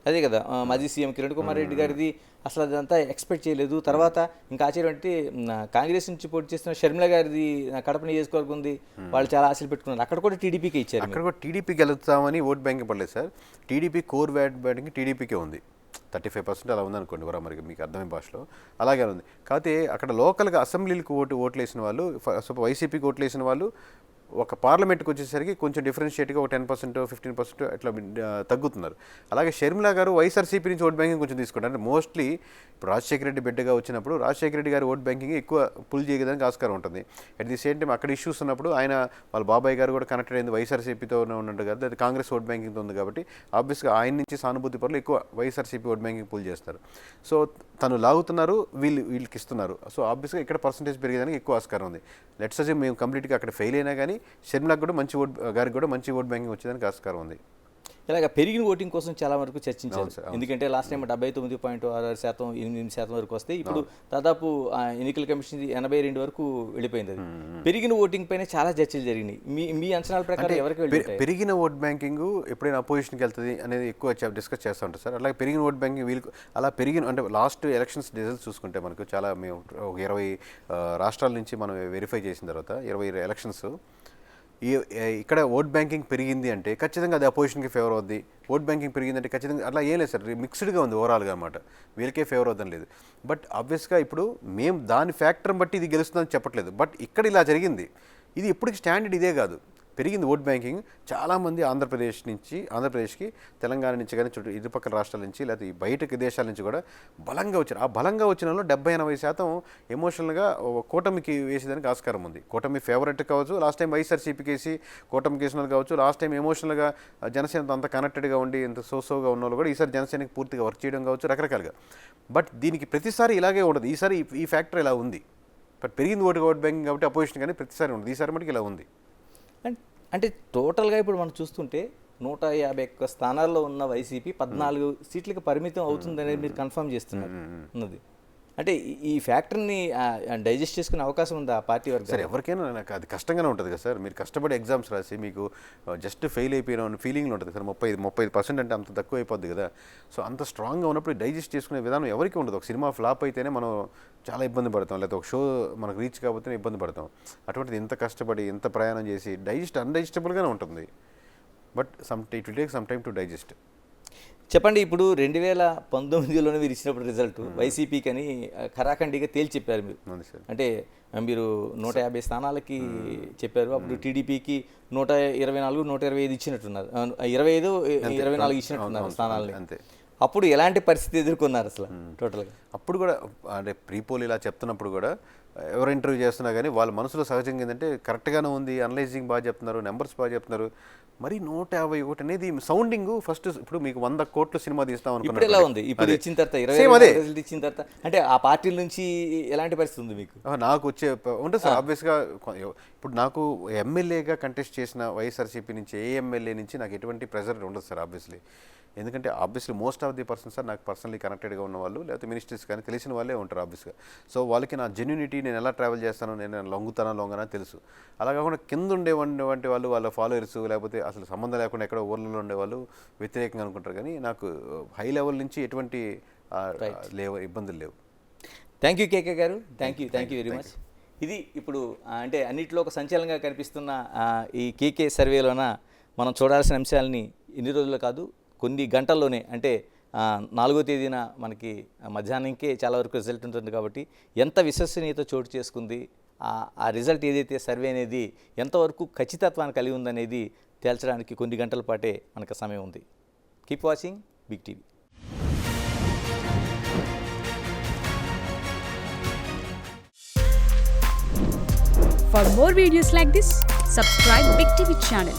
అదే కదా మాజీ సీఎం కిరణ్ కుమార్ రెడ్డి గారిది అసలు అదంతా ఎక్స్పెక్ట్ చేయలేదు. తర్వాత ఇంకా ఆశ్చర్యం అంటే కాంగ్రెస్ నుంచి పోటీ చేస్తున్న షర్మిల గారిది కడప నియోజకవర్గం ఉంది, వాళ్ళు చాలా ఆశలు పెట్టుకున్నారు. అక్కడ కూడా టీడీపీకి ఇచ్చారు. అక్కడ కూడా టీడీపీ గెలుస్తామని ఓట్ బ్యాంక్ పడలేదు సార్. టీడీపీ కోర్ బ్యాంకింగ్ టీడీపీకే ఉంది, 35% అలా ఉందనుకోండి మరి మీకు అర్థమైన భాషలో అలాగే ఉంది. కాకపోతే అక్కడ లోకల్గా అసెంబ్లీలకు ఓట్లు వేసిన వాళ్ళు, వైసీపీకి ఓట్లు వేసిన వాళ్ళు ఒక పార్లమెంట్కి వచ్చేసరికి కొంచెం డిఫరెన్షియేట్గా ఒక 10%, 15% అట్లా తగ్గుతున్నారు. అలాగే షర్మిల గారు వైఎస్ఆర్సీపీ నుంచి ఓట్ బ్యాంకింగ్ కొంచెం తీసుకుంటారు. అంటే మోస్ట్లీ ఇప్పుడు రాజశేఖర రెడ్డి బిడ్డగా వచ్చినప్పుడు రాజశేఖర రెడ్డి గారి ఓట్ బ్యాంకింగ్ ఎక్కువ పుల్ చేయడానికి ఆస్కారం ఉంటుంది. అట్ ది సేమ్ టైం అక్కడ ఇష్యూస్ ఉన్నప్పుడు వాళ్ళ బాబాయ్ గారు కూడా కనెక్టెడ్ అయింది వైఎస్ఆర్సీపీతో ఉన్నట్టు కదా, అది కాంగ్రెస్ ఓట్ బ్యాంకింగ్తో ఉంది కాబట్టి ఆబ్వియస్గా ఆయన నుంచి సానుభూతి పరులు ఎక్కువ వైఎస్ఆర్సీపీ ఓట్ బ్యాంకింగ్ పుల్ చేస్తారు. సో తను లాగుతున్నారు, వీళ్ళకి ఇస్తున్నారు. సో ఆబ్వియస్గా ఇక్కడ పర్సంటేజ్ పెరిగేదానికి ఎక్కువ ఆస్కారం ఉంది. లెట్స్ అజ్యూమ్ మేము కంప్లీట్గా అక్కడ ఫెయిల్ అయినా కానీ షర్మిలకు కూడా మంచి గారికి కూడా మంచి ఓట్ బ్యాంకింగ్ వచ్చేదానికి ఆస్కారం ఉంది. ఇలాగ పెరిగిన ఓటింగ్ కోసం చాలా వరకు చర్చించారు. ఎందుకంటే లాస్ట్ టైం 79.66%, 8% వరకు వస్తే ఇప్పుడు దాదాపు ఎన్నికల కమిషన్ 82 వరకు వెళ్ళిపోయింది. అది పెరిగిన ఓటింగ్ పైన చాలా చర్చలు జరిగినాయి. మీ అంచనాల ప్రకారం ఎవరికి వెళ్ళిపోతాయి? పెరిగిన ఓట్ బ్యాంకింగ్ ఎప్పుడైనా అపోజిషన్కి వెళ్తుంది అనేది ఎక్కువ డిస్కస్ చేస్తూ ఉంటారు సార్. అలాగే పెరిగిన ఓట్ బ్యాంకింగ్ వీళ్ళకి అలా పెరిగిన అంటే లాస్ట్ ఎలక్షన్స్ రిజల్ట్స్ చూసుకుంటే మనకు చాలా మేము ఒక 20 రాష్ట్రాల నుంచి మనం వెరిఫై చేసిన తర్వాత 20 ఎలక్షన్స్ ఇక్కడ ఓట్ బ్యాంకింగ్ పెరిగింది అంటే ఖచ్చితంగా అది అపోజిషన్కి ఫేవర్ అవుద్ది. ఓట్ బ్యాంకింగ్ పెరిగిందంటే ఖచ్చితంగా అట్లా ఏం లేదు సార్, మిక్స్డ్గా ఉంది ఓవరాల్గా అనమాట. వీళ్ళకే ఫేవర్ అవుద్దని లేదు. బట్ ఆబ్వియస్గా ఇప్పుడు మేము దాని ఫ్యాక్టర్ని బట్టి ఇది గెలుస్తుందని చెప్పట్లేదు. బట్ ఇక్కడ ఇలా జరిగింది. ఇది ఇప్పటికి స్టాండర్డ్ ఇదే కాదు. పెరిగింది ఓట్ బ్యాంకింగ్. చాలామంది ఆంధ్రప్రదేశ్కి తెలంగాణ నుంచి కానీ చుట్టూ ఇరుపక్కల రాష్ట్రాల నుంచి లేకపోతే బయట దేశాల నుంచి కూడా బలంగా వచ్చారు. ఆ బలంగా వచ్చిన వాళ్ళు 70-80% ఎమోషనల్గా కూటమికి వేసేదానికి ఆస్కారం ఉంది. కూటమి ఫేవరెట్ కావచ్చు, లాస్ట్ టైం వైఎస్ఆర్సీపీకి వేసి కూటమికి వేసిన వాళ్ళు కావచ్చు, లాస్ట్ టైం ఎమోషనల్గా జనసేనతో అంత కనెక్టెడ్గా ఉండి ఇంత సోగా ఉన్న వాళ్ళు కూడా ఈసారి జనసేనకి పూర్తిగా వర్క్ చేయడం కావచ్చు, రకరకాలుగా. బట్ దీనికి ప్రతిసారి ఇలాగే ఉండదు. ఈసారి ఈ ఫ్యాక్టర్ ఇలా ఉంది. బట్ పెరిగింది ఓట్ బ్యాంకింగ్ కాబట్టి అపోజిషన్ కానీ ప్రతిసారి ఉండదు. ఈసారి మటుకు ఇలా ఉంది. అంటే టోటల్గా ఇప్పుడు మనం చూస్తుంటే 151 స్థానాల్లో ఉన్న వైసీపీ 14 సీట్లకు పరిమితం అవుతుందనేది మీరు కన్ఫర్మ్ చేస్తున్నారు ఉన్నది. అంటే ఈ ఫ్యాక్టర్ని డైజెస్ట్ చేసుకునే అవకాశం ఉందా ఆ పార్టీ వరకు? సార్ ఎవరికైనా నాకు అది కష్టంగానే ఉంటుంది కదా సార్. మీరు కష్టపడి ఎగ్జామ్స్ రాసి మీకు జస్ట్ ఫెయిల్ అయిపోయిన ఫీలింగ్లో ఉంటుంది సార్. 35% అంటే అంత తక్కువ అయిపోద్ది కదా. సో అంత స్ట్రాంగ్గా ఉన్నప్పుడు డైజెస్ట్ చేసుకునే విధానం ఎవరికి ఉండదు. ఒక సినిమా ఫ్లాప్ అయితేనే మనం చాలా ఇబ్బంది పడతాం, లేకపోతే ఒక షో మనకు రీచ్ కాకపోతేనే ఇబ్బంది పడతాం. అటువంటిది ఇంత కష్టపడి ఇంత ప్రయాణం చేసి అన్డైజెస్టబుల్గానే ఉంటుంది. But it will take some time to digest. చెప్పండి, ఇప్పుడు 2019లోనే మీరు ఇచ్చినప్పుడు రిజల్ట్ వైసీపీకి అని ఖరాఖండిగా తేల్చి చెప్పారు మీరు. అంటే మీరు 150 స్థానాలకి చెప్పారు. అప్పుడు టీడీపీకి 124, 125 ఇచ్చినట్టున్నారు, 25-24 ఇచ్చినట్టున్నారు స్థానాలని. అంతే. అప్పుడు ఎలాంటి పరిస్థితి ఎదుర్కొన్నారు అసలు టోటల్గా? అప్పుడు కూడా అంటే ప్రీపోల్ ఇలా చెప్తున్నప్పుడు కూడా ఎవరు ఇంటర్వ్యూ చేస్తున్నా కానీ వాళ్ళ మనసులో సహజంగా ఏంటంటే కరెక్ట్గానే ఉంది, అనలైజింగ్ బాగా చెప్తున్నారు, నెంబర్స్ బాగా చెప్తున్నారు. మరి 151 అనేది సౌండింగ్ ఫస్ట్. ఇప్పుడు మీకు 100 కోట్ల సినిమా తీస్తాం ఇప్పుడు ఎలా ఉంది? ఇప్పుడు ఇచ్చిన తర్వాత 20 ఇచ్చిన తర్వాత అంటే ఆ పార్టీల నుంచి ఎలాంటి పరిస్థితి ఉంది మీకు? నాకు వచ్చే ఉంటుంది సార్. ఆబ్వియస్గా ఇప్పుడు నాకు ఎమ్మెల్యేగా కంటెస్ట్ చేసిన వైఎస్ఆర్సీపీ నుంచి ఏ ఎమ్మెల్యే నుంచి నాకు ఎటువంటి ప్రెజర్ ఉండదు సార్. ఎందుకంటే most of the persons sir నాకు పర్సనలీ కనెక్టెడ్గా ఉన్న వాళ్ళు లేకపోతే మినిస్టర్స్ కానీ తెలిసిన వాళ్ళే ఉంటారు ఆబ్వియస్గా. సో వాళ్ళకి నా జెన్యూనిటీ, నేను ఎలా ట్రావెల్ చేస్తానో, నేను లొంగనా తెలుసు. అలా కాకుండా కింద ఉండేవంటి వాళ్ళు వాళ్ళ ఫాలోవర్స్ లేకపోతే అసలు సంబంధం లేకుండా ఎక్కడో ఊర్లలో ఉండేవాళ్ళు వ్యతిరేకంగా అనుకుంటారు. కానీ నాకు హై లెవెల్ నుంచి ఎటువంటి ఇబ్బందులు లేవు. థ్యాంక్ యూ కేకే గారు, థ్యాంక్ యూ వెరీ మచ్. ఇది ఇప్పుడు అంటే అన్నింటిలో ఒక సంచలనంగా కనిపిస్తున్న ఈ కేకే సర్వేలోన మనం చూడాల్సిన అంశాలని ఎన్ని రోజులు కాదు కొన్ని గంటల్లోనే, అంటే 4వ తేదీన మనకి మధ్యాహ్నంకే చాలా వరకు రిజల్ట్ ఉంటుంది. కాబట్టి ఎంత విశ్వసనీయత చోటు చేసుకుంది, ఆ రిజల్ట్ ఏదైతే సర్వే అనేది ఎంతవరకు ఖచ్చితత్వాన్ని కలిగి ఉందనేది తేల్చడానికి కొన్ని గంటల పాటే మనకు సమయం ఉంది. Keep watching Big TV. For more videos like this, subscribe Big TV channel.